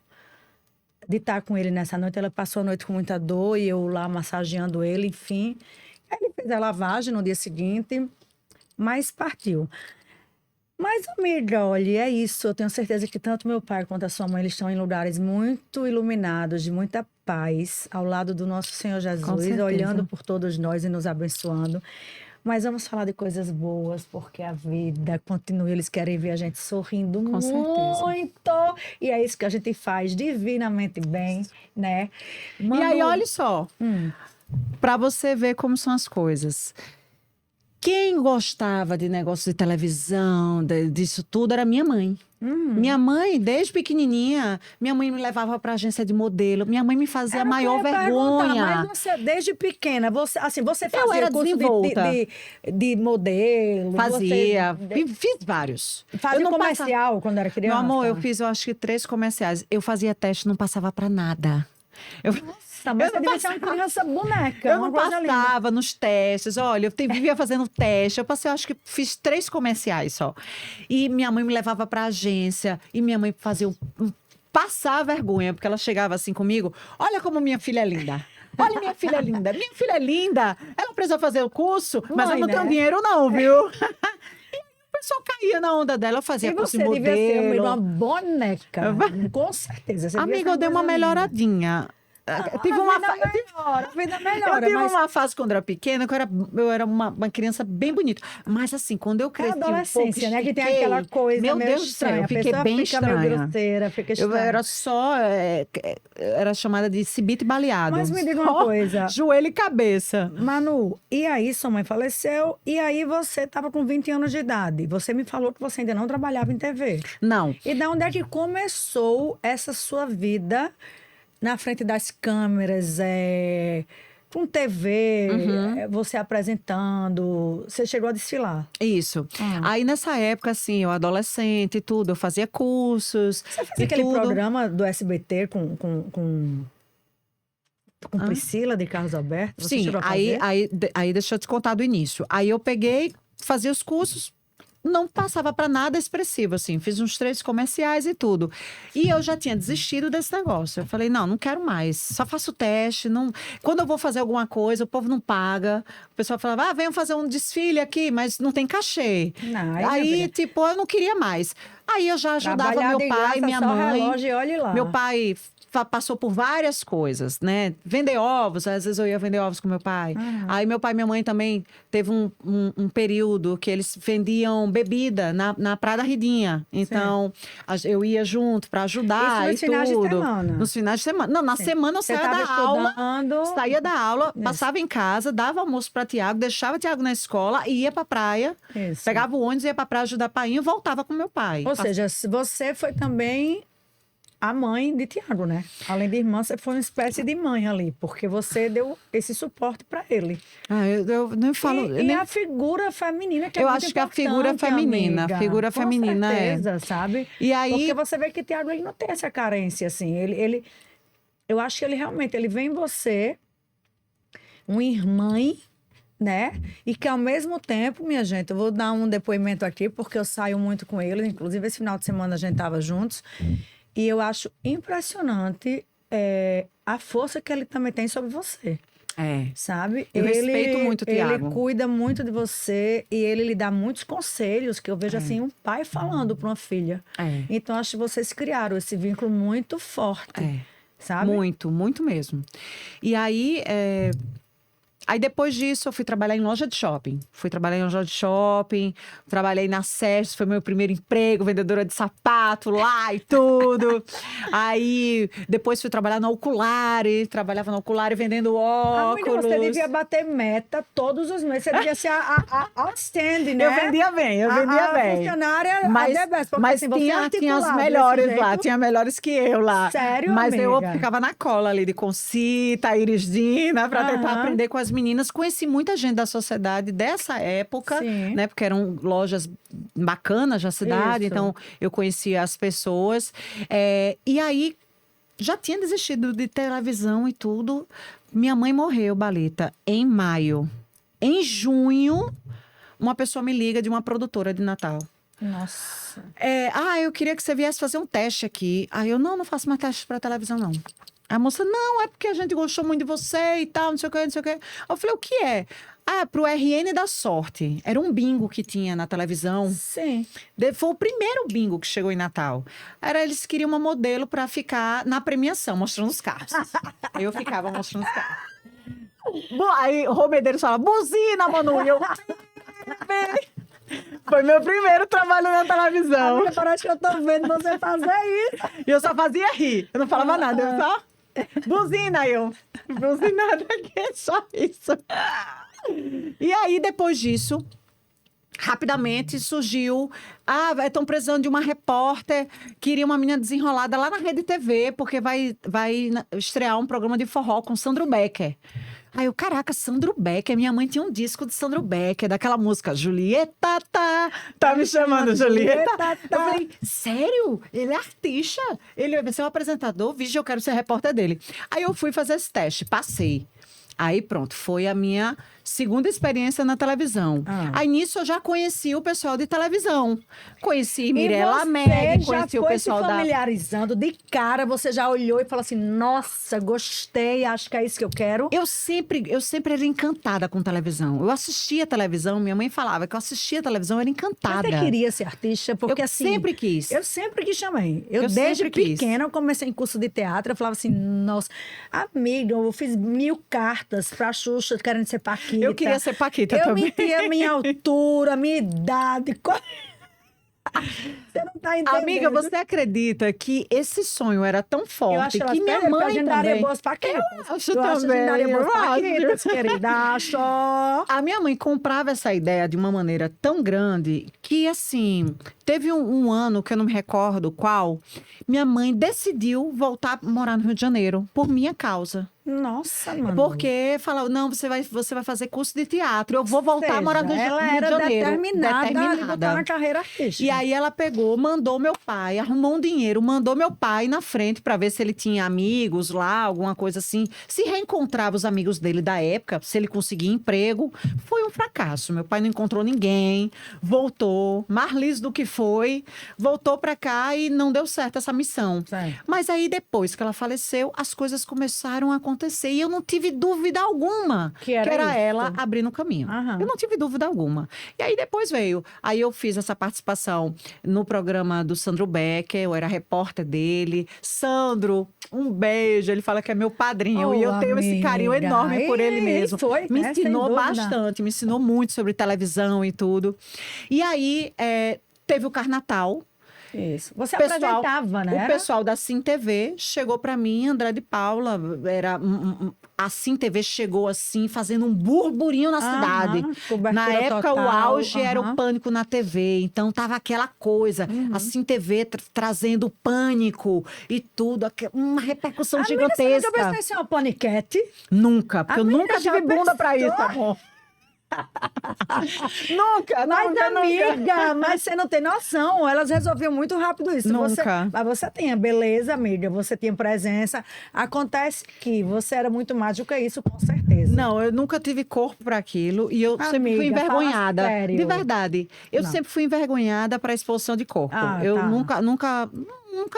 de estar com ele nessa noite. Ela passou a noite com muita dor e eu lá massageando ele, enfim. Aí ele fez a lavagem no dia seguinte, mas partiu. Mas, amiga, olha, é isso. Eu tenho certeza que tanto meu pai quanto a sua mãe, eles estão em lugares muito iluminados, de muita paz, ao lado do nosso Senhor Jesus, olhando por todos nós e nos abençoando. Mas vamos falar de coisas boas, porque a vida continua. Eles querem ver a gente sorrindo Com muito. certeza. E é isso que a gente faz divinamente bem, né? E aí, olha só. Para você ver como são as coisas. Quem gostava de negócio de televisão, disso tudo, era minha mãe. Minha mãe, desde pequenininha, minha mãe me levava para agência de modelo. Minha mãe me fazia a maior vergonha. Mas você, desde pequena, você fazia Eu era curso desenvolta. de modelo? Fazia. Fiz vários. Fazia Eu não comercial quando era criança? Meu amor, eu fiz, eu acho que 3 comerciais. Eu fazia teste, não passava para nada. Mas você devia ser uma criança boneca. Eu não passava nos testes. Olha, eu vivia fazendo teste. Eu passei, eu acho que fiz 3 comerciais só. E minha mãe me levava para agência. E minha mãe fazia passar vergonha, porque ela chegava assim comigo. Olha como minha filha é linda. Olha, minha filha é linda. Minha filha é linda. Ela precisa fazer o curso, mas eu não tenho dinheiro não, viu? A pessoa caía na onda dela, eu fazia curso de modelo. Devia ser uma boneca. Com certeza. Amiga, eu dei uma melhoradinha. tive uma fa- A vida eu melhora, tive mas uma fase quando eu era pequena, que eu era uma criança bem bonita. Mas assim, quando eu é a cresci um pouco, adolescência, né? Que tem estiquei, aquela coisa meu meio Deus do céu, estranha. eu A fiquei pessoa bem fica meio estranha. grosseira, fica Eu estranha. era só, era chamada de cibite baleado. Mas me diga uma Só coisa, joelho e cabeça. Manu, e aí sua mãe faleceu, e aí você estava com 20 anos de idade. Você me falou que você ainda não trabalhava em TV. Não, E da onde é que começou essa sua vida na frente das câmeras, com TV, você apresentando? Você chegou a desfilar? isso. Ah. Aí nessa época, assim, eu adolescente e tudo, eu fazia cursos Você fazia e aquele tudo. programa do SBT com Priscila de Carlos Alberto? Você Sim, chegou a aí, fazer? aí deixa eu te contar do início. Aí eu peguei, fazia os cursos, não passava para nada expressivo, assim. Fiz uns 3 comerciais e tudo. E eu já tinha desistido desse negócio. Eu falei, não quero mais. Só faço teste. Não... Quando eu vou fazer alguma coisa, o povo não paga. O pessoal falava, venham fazer um desfile aqui, mas não tem cachê. Não, aí, minha Aí, filha, tipo, eu não queria mais. Aí eu já ajudava trabalhar meu de pai, graça, minha só mãe. relógio e olhe lá. Meu pai passou por várias coisas, né? Vender ovos, às vezes eu ia vender ovos com meu pai. Aí meu pai e minha mãe também teve um período que eles vendiam bebida na Praia da Ridinha. Então, eu ia junto para ajudar Isso e nos finais de tudo. semana? Nos finais de semana. Não, na Sim. semana eu Você saía estava da aula. estudando. Saía da aula, Isso. passava em casa, dava almoço para Tiago, deixava Tiago na escola, ia para praia, Isso. pegava o ônibus, ia para praia ajudar pai e voltava com meu pai. Ou seja, você foi também a mãe de Tiago, né? Além de irmã, você foi uma espécie de mãe ali, porque você deu esse suporte para ele. Eu nem falo. E, eu nem- a figura feminina, que é Eu muito acho que a figura importante, feminina, amiga. a figura Com feminina certeza, sabe? E aí, Porque você vê que Tiago ele não tem essa carência, assim. Eu acho que ele realmente, ele vê em você uma irmã, né? E que ao mesmo tempo, minha gente, eu vou dar um depoimento aqui, porque eu saio muito com ele, inclusive esse final de semana a gente estava juntos, e eu acho impressionante a força que ele também tem sobre você. Sabe? Eu respeito muito o Tiago. Ele cuida muito de você e ele lhe dá muitos conselhos que eu vejo assim um pai falando para uma filha. Então acho que vocês criaram esse vínculo muito forte, sabe? Muito, muito mesmo. E aí, aí depois disso eu fui trabalhar em loja de shopping. Trabalhei na Sesc, foi meu primeiro emprego, vendedora de sapato lá e tudo. Aí depois fui trabalhar na Oculare, trabalhava na Oculare vendendo Amiga, óculos. você devia bater meta todos os meses. Você devia ser a outstanding, né? Eu vendia bem, a funcionária Mas, a the best, porque mas assim, você tinha as articulava melhores desse lá, jeito. tinha melhores que eu lá. Sério, Mas eu amiga? ficava na cola ali de Concita, Iris Dina, para tentar Aham. aprender com as meninas. Conheci muita gente da sociedade dessa época, Sim. né? Porque eram lojas bacanas da cidade, Isso. então eu conhecia as pessoas. E aí, já tinha desistido de televisão e tudo. Minha mãe morreu, Baleta, em maio. Em junho, uma pessoa me liga de uma produtora de Natal. Nossa. Eu queria que você viesse fazer um teste aqui. Aí eu, não faço mais teste para televisão, não. A moça, não, é porque a gente gostou muito de você e tal, não sei o que, não sei o que. Eu falei, o que é? Pro RN da Sorte. Era um bingo que tinha na televisão. Sim. Foi o primeiro bingo que chegou em Natal. Eles queriam uma modelo para ficar na premiação, mostrando os carros. Aí eu ficava mostrando os carros. Aí o Rô Medeiros fala, buzina, Manu. E eu... Foi meu primeiro trabalho na televisão. Amiga, parece que eu tô vendo você fazer isso. E eu só fazia rir. Eu não falava nada. Eu só... Buzina, eu. Buzinada aqui, só isso. E aí, depois disso... Rapidamente surgiu, estão precisando de uma repórter, queria uma menina desenrolada lá na Rede TV, porque vai estrear um programa de forró com Sandro Becker. Aí eu, caraca, Sandro Becker, minha mãe tinha um disco de Sandro Becker, daquela música, Julieta, tá me chamando, Julieta? Eu falei, sério? Ele é artista? Ele vai ser um apresentador? Vixe, eu quero ser repórter dele. Aí eu fui fazer esse teste, passei. Aí pronto, foi a minha segunda experiência na televisão. Aí nisso eu já conheci o pessoal de televisão. Conheci Mirella Meg, conheci o pessoal se familiarizando de cara, você já olhou e falou assim, nossa, gostei, acho que é isso que eu quero. Eu sempre era encantada com televisão. Eu assistia televisão, minha mãe falava que eu assistia televisão, eu era encantada. Você queria ser artista? Porque assim... sempre quis. Eu sempre quis também. Eu desde pequena, eu comecei em curso de teatro, eu falava assim, nossa, amiga, eu fiz 1000 cartas pra Xuxa querendo ser Paquita. Eu queria ser Paquita também. Eu mentia a minha altura, a minha idade. Você não tá entendendo. Amiga, você acredita que esse sonho era tão forte que minha porque mãe a gente daria também... boas Paquitas. Eu acho Eu acho que a gente daria boas também, Paquitas, querida. Acho. A minha mãe comprava essa ideia de uma maneira tão grande que, assim, teve um ano, que eu não me recordo qual, minha mãe decidiu voltar a morar no Rio de Janeiro por minha causa. Nossa, mano. Porque falava, não, você vai fazer curso de teatro, eu vou voltar a morar no Rio de Janeiro. Ela era determinada a botar na carreira artística. E aí ela pegou, mandou meu pai, arrumou um dinheiro, mandou meu pai na frente para ver se ele tinha amigos lá, alguma coisa assim. Se reencontrava os amigos dele da época, se ele conseguia emprego. Foi um fracasso. Meu pai não encontrou ninguém, voltou, mais liso do que foi, voltou para cá e não deu certo essa missão. Certo. Mas aí depois que ela faleceu, as coisas começaram a acontecer e eu não tive dúvida alguma que era ela abrindo o caminho. Aham. Eu não tive dúvida alguma. E aí depois veio. Aí eu fiz essa participação no programa do Sandro Becker, eu era repórter dele. Sandro, um beijo. Ele fala que é meu padrinho. E eu tenho esse carinho enorme por ele mesmo. Me ensinou bastante, me ensinou muito sobre televisão e tudo. E aí teve o Carnatal. Isso. Você apresentava, né? O pessoal da Sim TV chegou para mim, André de Paula, a Sim TV chegou assim, fazendo um burburinho na cidade. Na época, total, o auge era o Pânico na TV, então tava aquela coisa, a Sim TV trazendo pânico e tudo, uma repercussão gigantesca. Você nunca pensou em ser uma paniquete? Nunca, porque eu nunca tive bunda para isso, amor. Nunca, amiga, mas você não tem noção. Elas resolviam muito rápido isso. Nunca. Mas você tinha beleza, amiga. Você tinha presença. Acontece que você era muito mais do que isso, com certeza. Não, eu nunca tive corpo para aquilo e eu sempre fui envergonhada. Fala sério. De verdade. Eu sempre fui envergonhada para a exposição de corpo. Eu nunca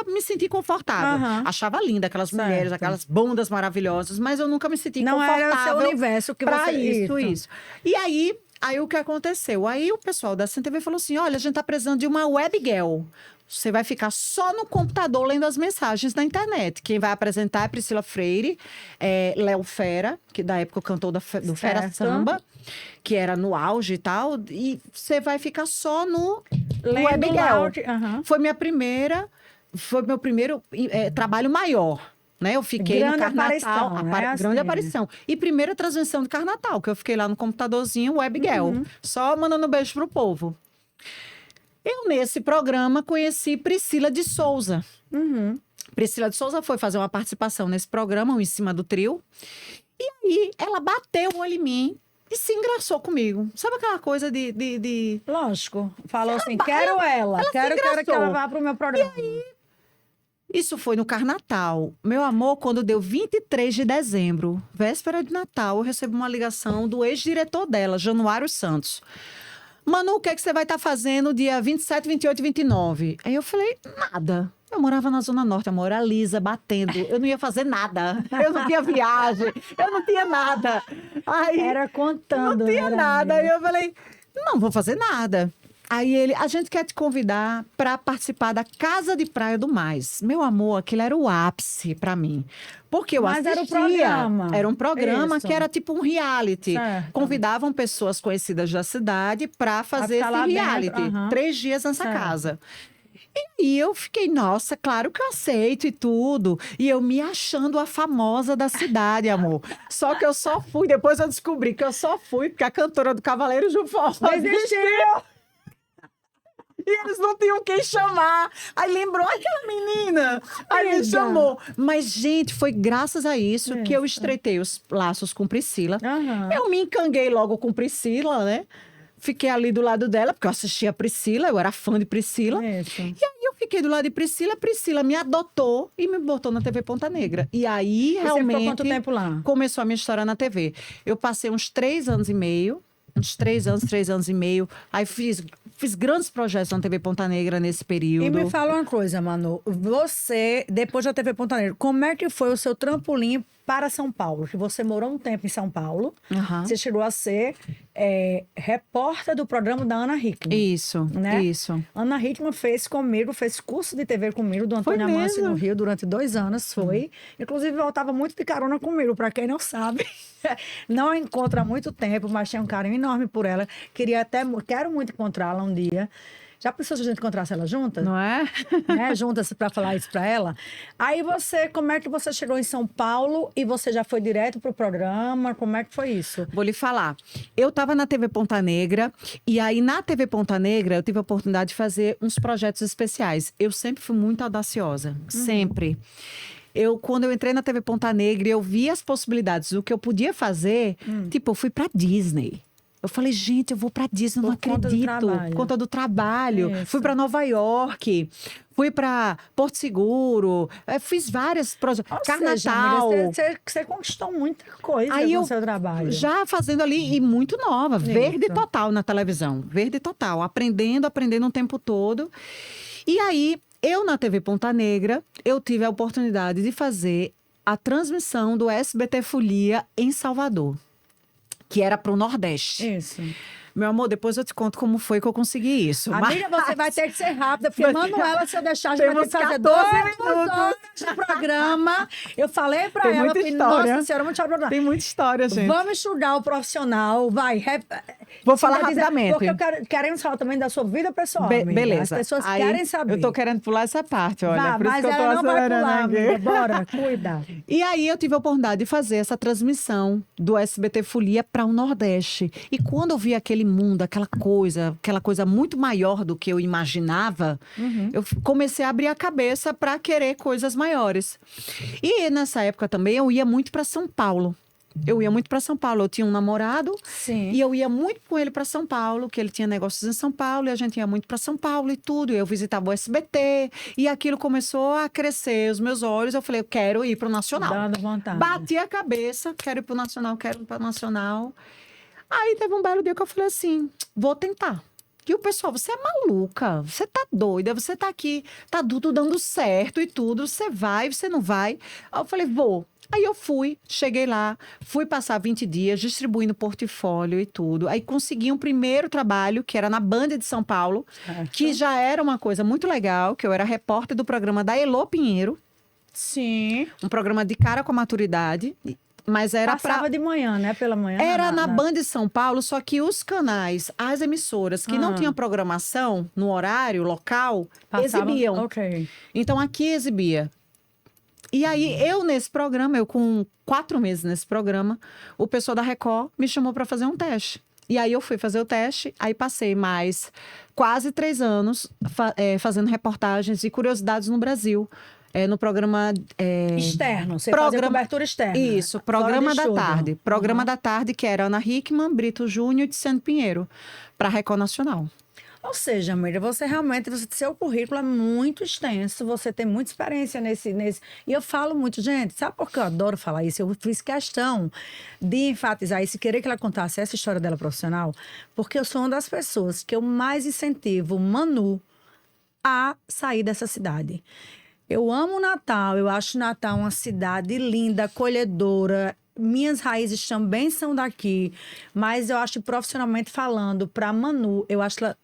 me senti confortável. Achava linda aquelas mulheres, aquelas bundas maravilhosas, mas eu nunca me senti confortável. Não era o seu universo que pra você... isso. E aí o que aconteceu? Aí o pessoal da CNTV falou assim, olha, a gente tá precisando de uma web girl. Você vai ficar só no computador lendo as mensagens na internet. Quem vai apresentar é Priscila Freire, Léo Fera, que da época cantou do Fera Samba, que era no auge e tal. E você vai ficar só no web girl. Foi meu primeiro trabalho maior. Né? Eu fiquei grande no Carnatal, aparição, né? grande aparição. E primeira transmissão de Carnatal, que eu fiquei lá no computadorzinho, web girl, só mandando beijo pro povo. Eu, nesse programa, conheci Priscila de Souza. Priscila de Souza foi fazer uma participação nesse programa, o Em Cima do Trio. E aí, ela bateu o olho em mim e se engraçou comigo. Sabe aquela coisa de... Lógico. Falou assim, quero ela. Quero que ela vá pro meu programa. E aí, isso foi no Carnatal. Meu amor, quando deu 23 de dezembro, véspera de Natal, eu recebo uma ligação do ex-diretor dela, Januário Santos. Manu, o que é que você vai estar fazendo dia 27, 28 e 29? Aí eu falei, nada. Eu morava na Zona Norte, amor, a Lisa batendo. Eu não ia fazer nada. Eu não tinha viagem, eu não tinha nada. Aí, era contando. Não tinha nada. Aí eu falei, não vou fazer nada. Aí a gente quer te convidar para participar da Casa de Praia do Mais. Meu amor, aquilo era o ápice para mim. Porque eu assistia. Era o programa. Era um programa Isso. que era tipo um reality. Certo. Convidavam pessoas conhecidas da cidade para fazer esse reality. 3 dias nessa casa. E aí eu fiquei, nossa, claro que eu aceito e tudo. E eu me achando a famosa da cidade, amor. Só que eu só fui, depois eu descobri que eu só fui porque a cantora do Cavaleiro Ju Forte desistiu. E eles não tinham quem chamar. Aí lembrou aquela menina. Aí me chamou. Mas, gente, foi graças a isso que eu estreitei os laços com Priscila. Eu me encanguei logo com Priscila, né? Fiquei ali do lado dela, porque eu assistia a Priscila, eu era fã de Priscila. E aí eu fiquei fiquei do lado de Priscila, Priscila me adotou e me botou na TV Ponta Negra. E aí, Você ficou realmente, quanto tempo lá? começou a minha história na TV. Eu passei uns 3 anos e meio, uns 3 anos e meio. Aí fiz grandes projetos na TV Ponta Negra nesse período. E me fala uma coisa, Manu. Você, depois da TV Ponta Negra, como é que foi o seu trampolim para São Paulo? Que você morou um tempo em São Paulo. Aham. Você chegou a ser repórter do programa da Ana Hickman. Isso, Né? isso. Ana Hickman fez curso de TV comigo, do Foi Antônio Amancio mesmo? no Rio, durante 2 anos, foi. Inclusive, voltava muito de carona comigo, para quem não sabe. Não a encontro há muito tempo, mas tinha um carinho enorme por ela. Quero muito encontrá-la um dia. Já pensou se a gente encontrasse ela juntas? Não é? Né, juntas para falar isso para ela. Aí como é que você chegou em São Paulo e você já foi direto pro programa? Como é que foi isso? Vou lhe falar. Eu estava na TV Ponta Negra e aí na TV Ponta Negra eu tive a oportunidade de fazer uns projetos especiais. Eu sempre fui muito audaciosa, sempre. Quando eu entrei na TV Ponta Negra, eu vi as possibilidades do que eu podia fazer. Tipo, eu fui pra Disney. Eu falei, gente, eu vou pra Disney, não Por conta do acredito. trabalho. Por conta do trabalho. Isso. Fui pra Nova York, fui pra Porto Seguro, fiz vários projetos. Ou Carnatal. seja, amiga, você conquistou muita coisa Aí com eu o seu trabalho. já fazendo ali, e muito nova, verde total na televisão, verde total, aprendendo o tempo todo. E aí, eu na TV Ponta Negra, eu tive a oportunidade de fazer a transmissão do SBT Folia em Salvador, que era para o Nordeste. Isso. Meu amor, depois eu te conto como foi que eu consegui isso. Amiga, você vai ter que ser rápida, porque Manuela, se eu deixar, a gente vai ter Temos que fazer 14 2 minutos. horas de programa. Eu falei pra Tem ela, muita falei, história. nossa senhora, muito programa. Tem muita história, gente. Vamos enxugar o profissional, vai. Vou falar Sintetizar, rapidamente. Porque queremos falar também da sua vida pessoal, amiga. Beleza. As pessoas Aí, querem saber. Eu tô querendo pular essa parte, olha. Vá, por isso mas que eu tô ela não vai acelerando pular, aqui. amiga. Bora, cuida. E aí eu tive a oportunidade de fazer essa transmissão do SBT Folia para o Nordeste. E quando eu vi aquele mundo, aquela coisa muito maior do que eu imaginava, eu comecei a abrir a cabeça para querer coisas maiores. E nessa época também eu ia muito para São Paulo. Eu tinha um namorado. Sim. E eu ia muito com ele para São Paulo, que ele tinha negócios em São Paulo, e a gente ia muito para São Paulo e tudo. Eu visitava o SBT, e aquilo começou a crescer os meus olhos. Eu falei, eu quero ir para o Nacional. Dando vontade. Bati a cabeça, quero ir para o Nacional, quero ir para o Nacional. Aí teve um belo dia que eu falei assim, vou tentar. E o pessoal, você é maluca, você tá doida, você tá aqui, tá tudo dando certo e tudo, você vai, você não vai. Aí eu falei, vou. Aí eu cheguei lá, fui passar 20 dias distribuindo portfólio e tudo. Aí consegui um primeiro trabalho, que era na Band de São Paulo, que já era uma coisa muito legal, que eu era repórter do programa da Elô Pinheiro, Sim. um programa de cara com a maturidade, mas era Passava de manhã, né? Pela manhã. Era na Band de São Paulo, só que os canais, as emissoras que não tinham programação no horário local, exibiam. Ok. Então aqui exibia. E aí, nesse programa, eu com 4 meses nesse programa, o pessoal da Record me chamou para fazer um teste. E aí eu fui fazer o teste, aí passei mais quase 3 anos fazendo reportagens e curiosidades no Brasil. No programa... Externo, você fazia cobertura externa. Isso, Programa da Tarde. Programa da Tarde, que era Ana Hickman, Brito Júnior e Tiziano Pinheiro, para a Record Nacional. Ou seja, Miriam, seu currículo é muito extenso, você tem muita experiência nesse. E eu falo muito, gente, sabe por que eu adoro falar isso? Eu fiz questão de enfatizar isso e querer que ela contasse essa história dela profissional, porque eu sou uma das pessoas que eu mais incentivo Manu a sair dessa cidade. Eu amo o Natal, eu acho Natal uma cidade linda, acolhedora. Minhas raízes também são daqui, mas eu acho, profissionalmente falando, para Manu, eu acho que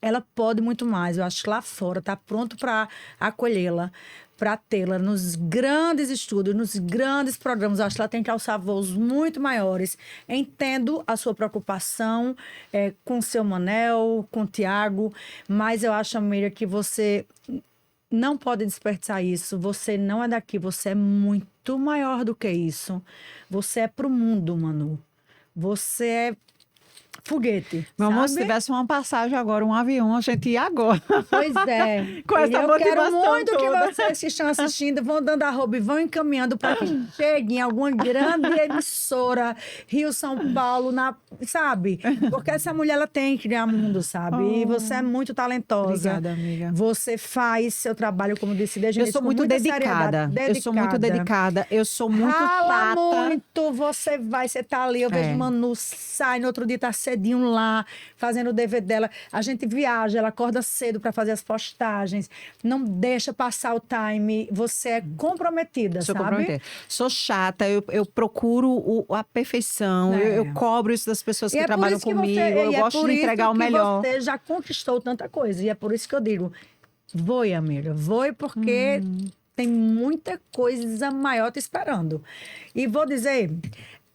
ela pode muito mais. Eu acho que lá fora está pronto para acolhê-la, para tê-la nos grandes estudos, nos grandes programas. Eu acho que ela tem que alçar voos muito maiores. Entendo a sua preocupação com o seu Manel, com o Tiago, mas eu acho, Miriam, que você não pode desperdiçar isso. Você não é daqui, você é muito maior do que isso. Você é pro mundo, Manu. Você foguete. Meu amor, se sabe? tivesse uma passagem agora, um avião, a gente ia agora. Pois é. Com essa E eu quero motivação muito que toda. vocês que estão assistindo vão dando arroba e vão encaminhando para que chegue em alguma grande emissora, Rio, São Paulo, sabe? Porque essa mulher, ela tem que criar mundo, sabe? E você é muito talentosa. Obrigada, amiga. Você faz seu trabalho, como disse desde o Eu início, sou com muito muita dedicada. seriedade. Eu sou muito dedicada. Eu sou muito Rala chata. muito, você tá ali, eu vejo É. Manu, sai no outro dia, tá cedinho lá, fazendo o dever dela. A gente viaja, ela acorda cedo para fazer as postagens, não deixa passar o time, você é comprometida, Sou sabe? comprometida. Sou chata, eu procuro a perfeição, É. eu cobro isso das pessoas E que é por trabalham isso que comigo, você, eu e é gosto por de isso entregar o que melhor. você já conquistou tanta coisa, e é por isso que eu digo, voe, amiga, voe, porque tem muita coisa maior te esperando. E vou dizer,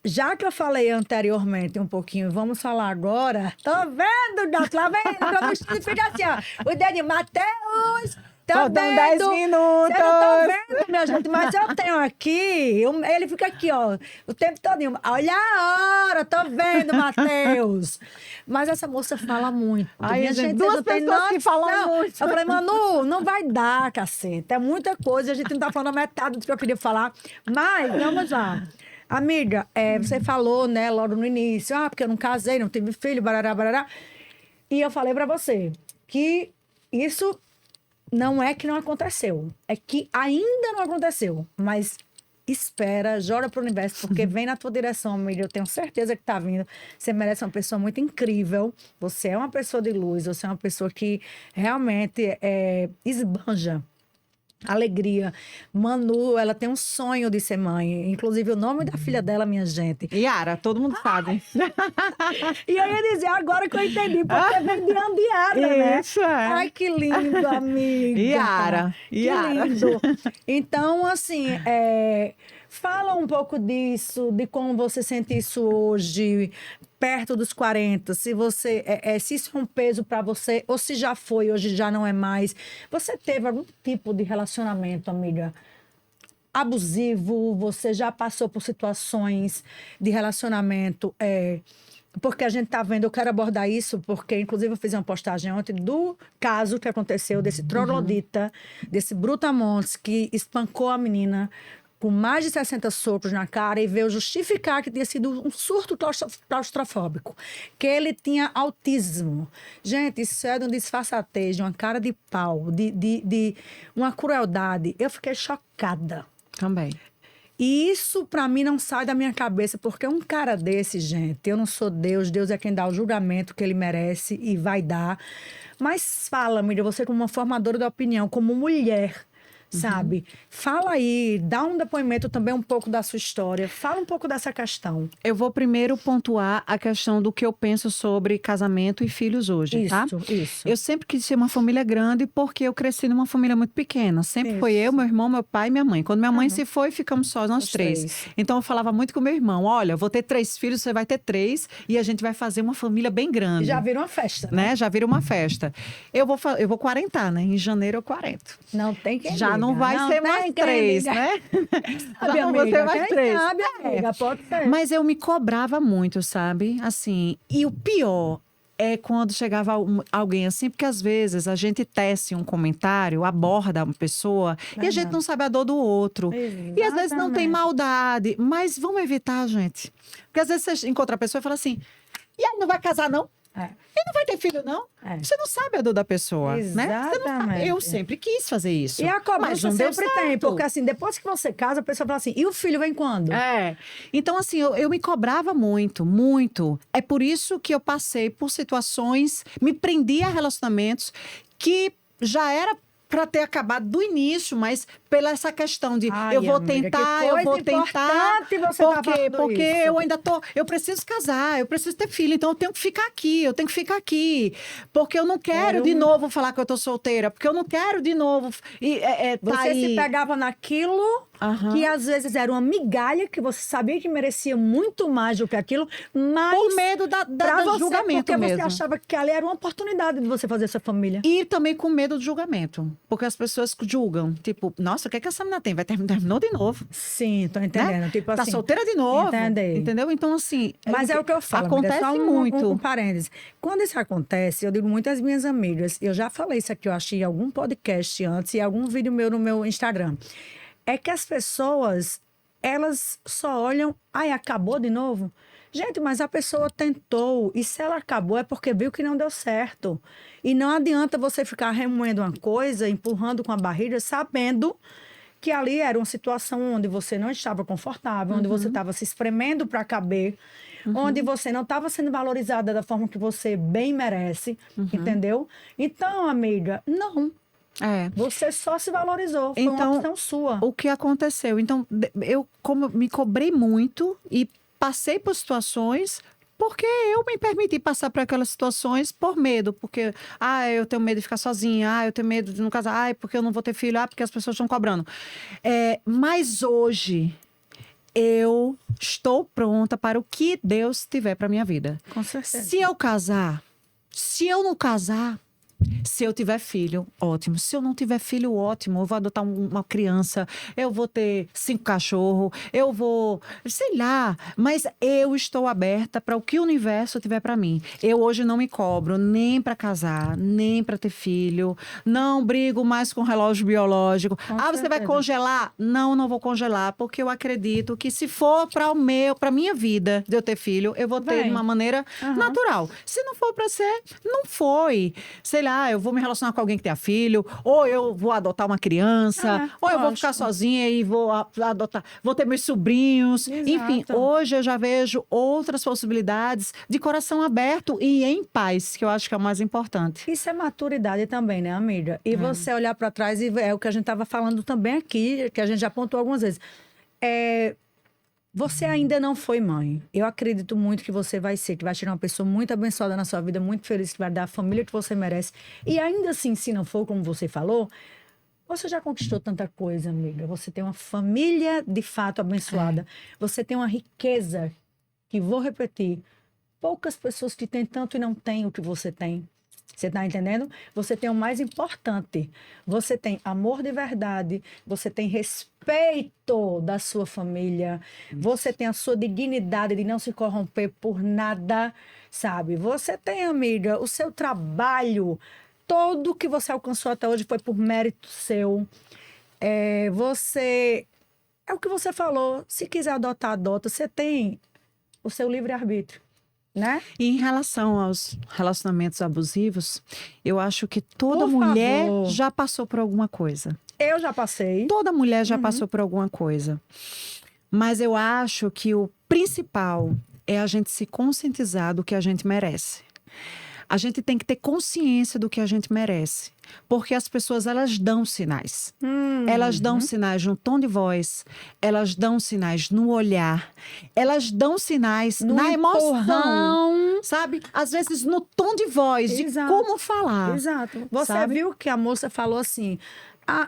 já que eu falei anteriormente um pouquinho, vamos falar agora. Tô vendo, Nath, lá vem, pra você fica assim, ó. O dedinho, Matheus, tô Faltam vendo. 10 minutos. Você não tá vendo, minha gente, mas eu tenho aqui, ele fica aqui, ó, o tempo todinho. Olha a hora, tô vendo, Matheus. Mas essa moça fala muito. Ai, minha gente, gente, duas não tem pessoas que falam noção. muito. Eu falei, Manu, não vai dar, caceta. É muita coisa, a gente não tá falando a metade do que eu queria falar. Mas, vamos lá. Amiga, você falou, né, logo no início, porque eu não casei, não tive filho, barará, barará. E eu falei pra você que isso não é que não aconteceu, é que ainda não aconteceu, mas espera, joga pro universo, porque vem na tua direção, amiga, eu tenho certeza que tá vindo. Você merece uma pessoa muito incrível, você é uma pessoa de luz, você é uma pessoa que realmente esbanja alegria. Manu, ela tem um sonho de ser mãe. Inclusive, o nome da filha dela, minha gente. Yara, todo mundo sabe. E eu ia dizer agora que eu entendi, porque vem de Andiara, né? Isso, é. Ai, que lindo, amiga. Yara, Que Yara. lindo. Então, assim, fala um pouco disso, de como você sente isso hoje, perto dos 40, se você se isso é um peso para você ou se já foi, hoje já não é mais. Você teve algum tipo de relacionamento, amiga, abusivo? Você já passou por situações de relacionamento? Porque a gente tá vendo, eu quero abordar isso, porque inclusive eu fiz uma postagem ontem do caso que aconteceu desse troglodita, desse brutamontes que espancou a menina com mais de 60 socos na cara e veio justificar que tinha sido um surto claustrofóbico, que ele tinha autismo. Gente, isso é de um disfarçatez, de uma cara de pau, de uma crueldade. Eu fiquei chocada. Também. E isso, pra mim, não sai da minha cabeça, porque um cara desse, gente, eu não sou Deus, Deus é quem dá o julgamento que ele merece e vai dar. Mas fala, Miriam, você como uma formadora de opinião, como mulher, sabe? Fala aí, dá um depoimento também um pouco da sua história. Fala um pouco dessa questão. Eu vou primeiro pontuar a questão do que eu penso sobre casamento e filhos hoje, tá? Isso. Eu sempre quis ser uma família grande porque eu cresci numa família muito pequena. Sempre foi eu, meu irmão, meu pai e minha mãe. Quando minha mãe se foi, ficamos só nós Os três. três. Então eu falava muito com meu irmão: olha, eu vou ter 3 filhos, você vai ter 3 e a gente vai fazer uma família bem grande. Já vira uma festa, né? Né? Já vira uma festa. Eu vou 40, né? Em janeiro eu 40. Não tem quem Já diga. não vai ser mais 3, né? Sabe, Já não vou amiga, ter mais quem 3. sabe, amiga, pode ser. Mas eu me cobrava muito, sabe? Assim, e o pior é quando chegava alguém assim, porque às vezes a gente tece um comentário, aborda uma pessoa e a gente não sabe a dor do outro. E às vezes não tem Exatamente. maldade, mas vamos evitar, gente. Porque às vezes você encontra a pessoa e fala assim: e aí, não vai casar, não? E não vai ter filho, não? Você não sabe a dor da pessoa, né? Você não sabe. Exatamente. Eu sempre quis fazer isso. E a mas cobrança não deu sempre tem, certo. porque assim, depois que você casa, a pessoa fala assim, e o filho vem quando? Então, assim, eu me cobrava muito, muito. É por isso que eu passei por situações, me prendi a relacionamentos que já era para ter acabado do início, mas pela essa questão de Ai, eu vou amiga, tentar, que eu coisa vou tentar. importante você tá falando Porque isso. eu ainda eu preciso casar, eu preciso ter filho, então eu tenho que ficar aqui, eu tenho que ficar aqui. Porque eu não quero de novo falar que eu tô solteira, porque eu não quero de novo. Você se pegava naquilo Aham. que às vezes era uma migalha que você sabia que merecia muito mais do que aquilo, mas Por medo pra do você, julgamento porque mesmo. você achava que ali era uma oportunidade de você fazer essa família. E também com medo do julgamento. Porque as pessoas julgam. Tipo, nossa, o que é que essa menina tem? Terminou de novo. Sim, tô Né? entendendo. Tipo Tá assim, solteira de novo. entendi. Entendeu? Então, assim. Mas é o que eu falo, amiga, Acontece só muito. um parêntese. Quando isso acontece, eu digo muito às minhas amigas, eu já falei isso aqui, eu achei em algum podcast antes e algum vídeo meu no meu Instagram. É que as pessoas, elas só olham, ai, acabou de novo? Gente, mas a pessoa tentou, e se ela acabou é porque viu que não deu certo. E não adianta você ficar remoendo uma coisa, empurrando com a barriga, sabendo que ali era uma situação onde você não estava confortável, onde você estava se espremendo para caber, onde você não estava sendo valorizada da forma que você bem merece, entendeu? Então, amiga, não. É. Você só se valorizou, foi uma Então, opção sua. o que aconteceu? Então, eu como me cobrei muito e passei por situações porque eu me permiti passar por aquelas situações por medo, porque eu tenho medo de ficar sozinha, eu tenho medo de não casar, porque eu não vou ter filho, porque as pessoas estão cobrando. Mas hoje eu estou pronta para o que Deus tiver para minha vida. Com certeza. Se eu casar, se eu não casar, se eu tiver filho, ótimo. Se eu não tiver filho, ótimo. Eu vou adotar uma criança, eu vou ter 5 cachorros, eu vou, sei lá. Mas eu estou aberta para o que o universo tiver para mim. Eu hoje não me cobro nem para casar, nem para ter filho. Não brigo mais com relógio biológico. Com Você vai certeza. congelar? Não, não vou congelar, porque eu acredito que se for para minha vida de eu ter filho, eu vou ter Vai. de uma maneira natural. Se não for para ser, não foi. Sei lá, eu vou me relacionar com alguém que tenha filho, ou eu vou adotar uma criança, ou eu vou lógico. ficar sozinha e vou adotar, vou ter meus sobrinhos. Exato. Enfim, hoje eu já vejo outras possibilidades de coração aberto e em paz, que eu acho que é o mais importante. Isso é maturidade também, né, amiga? E você olhar para trás e ver, é o que a gente estava falando também aqui, que a gente já apontou algumas vezes. Você ainda não foi mãe. Eu acredito muito que você vai ser, que vai tirar uma pessoa muito abençoada na sua vida, muito feliz, que vai dar a família que você merece. E ainda assim, se não for como você falou, você já conquistou tanta coisa, amiga. Você tem uma família de fato abençoada. Você tem uma riqueza que, vou repetir, poucas pessoas que têm tanto e não têm o que você tem. Você está entendendo? Você tem o mais importante. Você tem amor de verdade. Você tem respeito da sua família. Você tem a sua dignidade de não se corromper por nada, sabe? Você tem, amiga, o seu trabalho. Todo que você alcançou até hoje foi por mérito seu. Você... É o que você falou. Se quiser adotar, adota. Você tem o seu livre-arbítrio. Né? E em relação aos relacionamentos abusivos, eu acho que toda Por mulher favor. já passou por alguma coisa. Eu já passei. Toda mulher já passou por alguma coisa. Mas eu acho que o principal é a gente se conscientizar do que a gente merece. A gente tem que ter consciência do que a gente merece. Porque as pessoas, elas dão sinais. Elas dão sinais no tom de voz, elas dão sinais no olhar, elas dão sinais No na emoção, empurrão. sabe? Às vezes no tom de voz, Exato. de como falar. Exato. Você sabe? viu que a moça falou assim: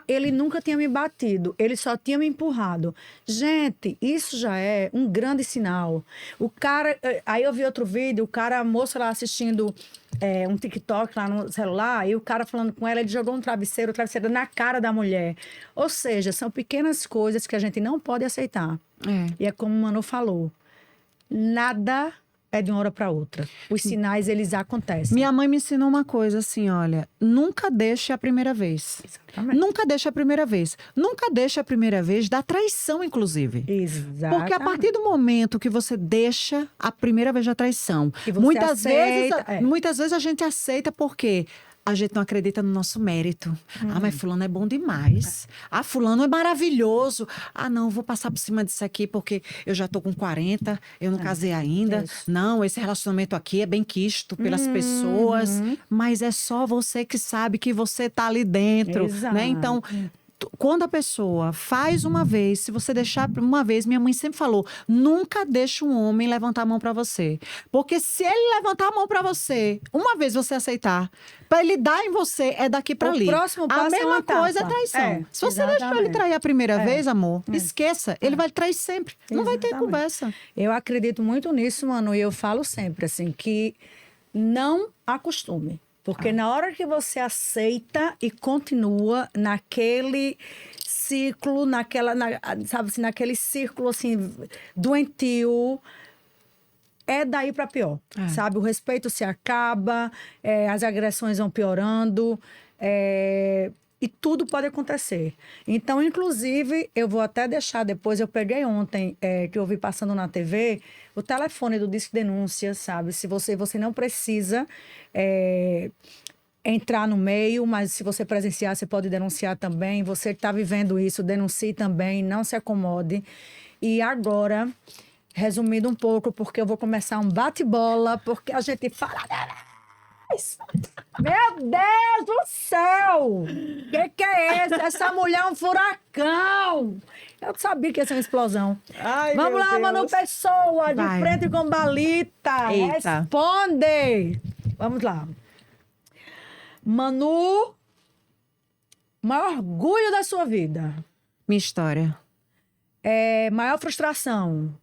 ele nunca tinha me batido, ele só tinha me empurrado. Gente, isso já é um grande sinal. O cara. Aí eu vi outro vídeo, a moça lá assistindo um TikTok lá no celular, e o cara falando com ela, ele jogou o travesseiro na cara da mulher. Ou seja, são pequenas coisas que a gente não pode aceitar. E é como o Manu falou: nada é de uma hora para outra. Os sinais, eles acontecem. Minha mãe me ensinou uma coisa assim, olha, nunca deixe a primeira vez. Exatamente. Nunca deixe a primeira vez. Nunca deixe a primeira vez da traição, inclusive. Exatamente. Porque a partir do momento que você deixa a primeira vez da traição, Que você muitas aceita, muitas vezes a gente aceita porque a gente não acredita no nosso mérito. Mas fulano é bom demais. Fulano é maravilhoso. Não, vou passar por cima disso aqui porque eu já tô com 40, eu não casei ainda. Isso. Não, esse relacionamento aqui é bem quisto pelas pessoas, mas é só você que sabe que você tá ali dentro, Exato. né? Então, quando a pessoa faz uma vez, se você deixar uma vez, minha mãe sempre falou, nunca deixe um homem levantar a mão para você. Porque se ele levantar a mão para você, uma vez você aceitar, para ele dar em você, é daqui para ali. próximo A passo é mesma uma coisa é etapa. traição. Se você deixou ele Exatamente. trair a primeira vez, amor, esqueça. Ele vai trair sempre. Não vai ter Exatamente. conversa. Eu acredito muito nisso, Manu, e eu falo sempre, assim, que não acostume. Porque na hora que você aceita e continua naquele ciclo, sabe assim, naquele círculo, assim, doentio, é daí para pior, sabe? O respeito se acaba, as agressões vão piorando, e tudo pode acontecer. Então, inclusive, eu vou até deixar depois, eu peguei ontem, que eu vi passando na TV, o telefone do Disque Denúncia, sabe? Se você não precisa entrar no meio, mas se você presenciar, você pode denunciar também. Você está vivendo isso, denuncie também, não se acomode. E agora, resumindo um pouco, porque eu vou começar um bate-bola, porque a gente fala... Meu Deus do céu! Que é esse? Essa mulher é um furacão! Eu sabia que ia ser uma explosão. Ai, Vamos meu lá, Deus. Manu Pessoa, de Vai. frente com Balita. Eita. Responde! Vamos lá. Manu, maior orgulho da sua vida. Minha história. Maior frustração.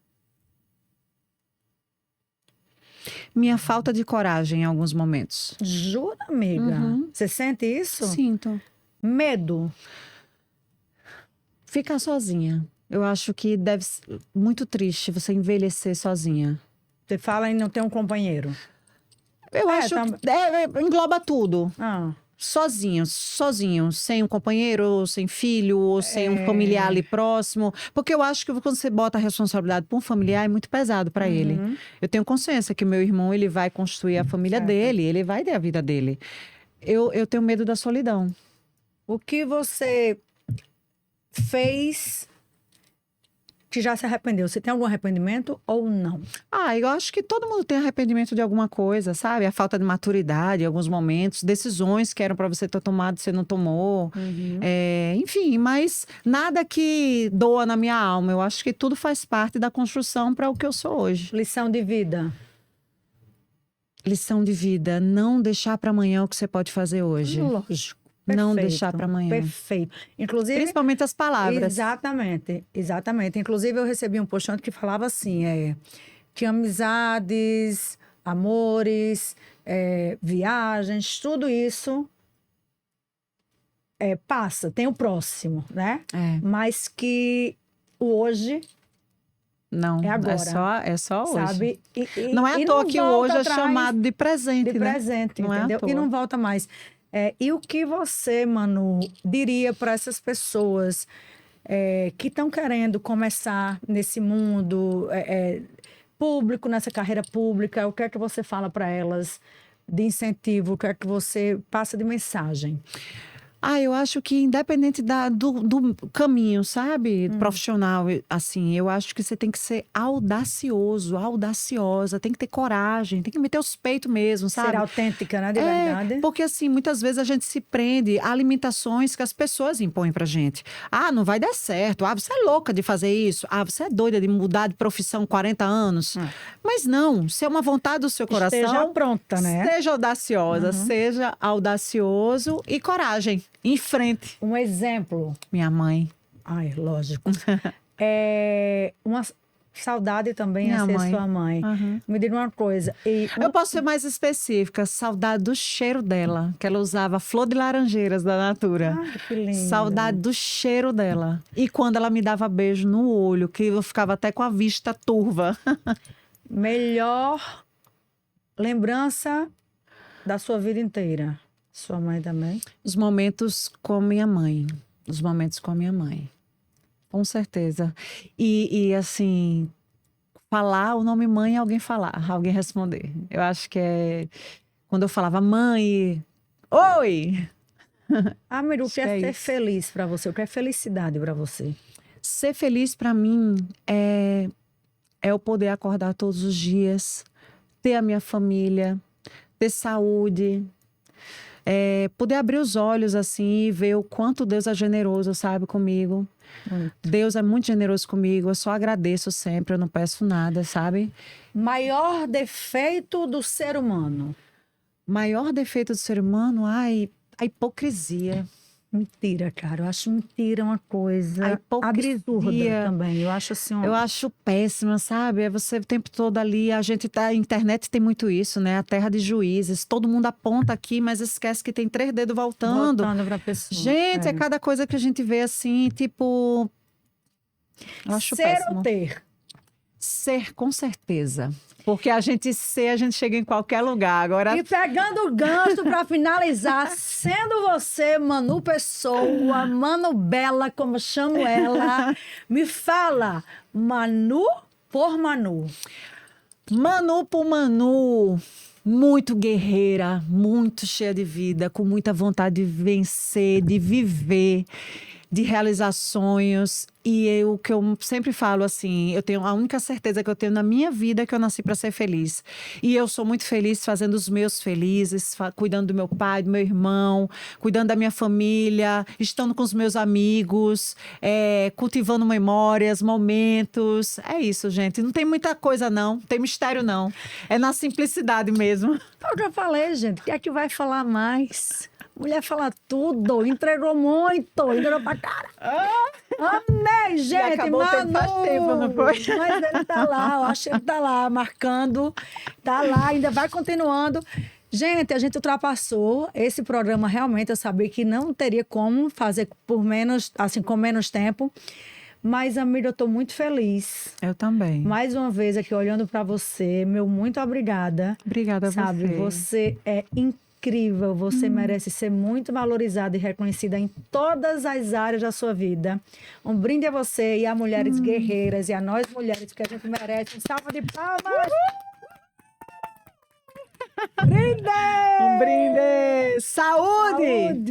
Minha falta de coragem em alguns momentos. Jura, amiga? Você sente isso? Sinto. Medo. Ficar sozinha. Eu acho que deve ser muito triste você envelhecer sozinha. Você fala em não ter um companheiro. Eu acho que engloba tudo. Ah. Sozinho, sem um companheiro, ou sem filho, ou sem um familiar ali próximo. Porque eu acho que quando você bota a responsabilidade para um familiar, é muito pesado para ele. Eu tenho consciência que meu irmão, ele vai construir a família dele, ele vai ter a vida dele. Eu tenho medo da solidão. O que você fez que já se arrependeu? Você tem algum arrependimento ou não? Eu acho que todo mundo tem arrependimento de alguma coisa, sabe? A falta de maturidade em alguns momentos, decisões que eram para você ter tomado, você não tomou. Enfim, mas nada que doa na minha alma. Eu acho que tudo faz parte da construção para o que eu sou hoje. Lição de vida. Lição de vida, não deixar para amanhã o que você pode fazer hoje. Lógico. Não Perfeito, deixar para amanhã. Perfeito. Inclusive, Principalmente as palavras. Exatamente, exatamente. Inclusive, eu recebi um post ontem que falava assim, que amizades, amores, viagens, tudo isso passa, tem o próximo, né? Mas que o hoje Não, é agora. É só hoje. Sabe? Não é à toa que o hoje é chamado de presente, de né? presente, Não é à entendeu? toa. E não volta mais. E o que você, Manu, diria para essas pessoas que estão querendo começar nesse mundo público, nessa carreira pública? O que é que você fala para elas de incentivo? O que é que você passa de mensagem? Eu acho que independente do caminho, sabe? Profissional, assim, eu acho que você tem que ser audacioso, audaciosa, tem que ter coragem, tem que meter os peitos mesmo, sabe? Ser autêntica, né? De verdade. Porque assim, muitas vezes a gente se prende a limitações que as pessoas impõem pra gente. Não vai dar certo. Você é louca de fazer isso. Você é doida de mudar de profissão 40 anos. Mas não, se é uma vontade do seu coração... Esteja pronta, né? Seja audaciosa, seja audacioso e coragem. Em frente. Um exemplo. Minha mãe. Lógico. Uma saudade também Minha a ser mãe. sua mãe. Me diga uma coisa. Eu posso ser mais específica. Saudade do cheiro dela. Que ela usava flor de laranjeiras da Natura. Que lindo. Saudade do cheiro dela. E quando ela me dava beijo no olho, que eu ficava até com a vista turva. Melhor lembrança da sua vida inteira. Sua mãe também? Os momentos com minha mãe. Os momentos com minha mãe. Com certeza. E assim, falar o nome mãe, alguém falar, alguém responder. Eu acho que quando eu falava mãe, oi! Miru, o que é ser isso. feliz para você? O que é felicidade para você? Ser feliz para mim é eu poder acordar todos os dias, ter a minha família, ter saúde, poder abrir os olhos assim e ver o quanto Deus é generoso, sabe, comigo. Deus é muito generoso comigo, eu só agradeço sempre, eu não peço nada, sabe? Maior defeito do ser humano. Maior defeito do ser humano, ai, a hipocrisia. Mentira, cara. Eu acho mentira uma coisa A hipocrisia. absurda também. Eu acho assim... Eu acho péssima, sabe? É você o tempo todo ali, a internet tem muito isso, né? A terra de juízes, todo mundo aponta aqui, mas esquece que tem 3 dedos voltando. Voltando pra pessoa. Gente, é cada coisa que a gente vê assim, tipo... Eu acho Ser péssimo. ou ter? Ser, com certeza. Porque a gente chega em qualquer lugar. Agora, E pegando o gancho para finalizar, sendo você Manu Pessoa, Manu Bela, como chamo ela, me fala, Manu por Manu. Manu por Manu, muito guerreira, muito cheia de vida, com muita vontade de vencer, de viver, de realizar sonhos. E o que eu sempre falo assim, eu tenho a única certeza que eu tenho na minha vida é que eu nasci para ser feliz. E eu sou muito feliz fazendo os meus felizes, cuidando do meu pai, do meu irmão, cuidando da minha família, estando com os meus amigos, cultivando memórias, momentos. É isso, gente. Não tem muita coisa, não. Não tem mistério, não. É na simplicidade mesmo. Eu já falei, gente, quem é que vai falar mais? Mulher fala tudo, entregou muito, entregou pra cara. Amei, gente, acabou o tempo faz tempo, não foi? Mas ele tá lá, eu acho que ele tá lá, marcando, tá lá, ainda vai continuando. Gente, a gente ultrapassou esse programa, realmente, eu sabia que não teria como fazer por menos, assim, com menos tempo. Mas, amiga, eu tô muito feliz. Eu também. Mais uma vez aqui, olhando pra você, meu muito obrigada. Obrigada a Sabe, você. você é incrível, você merece ser muito valorizada e reconhecida em todas as áreas da sua vida. Um brinde a você e a mulheres guerreiras e a nós mulheres, que a gente merece. Um salve de palmas! Brinde! Um brinde! Saúde! Saúde!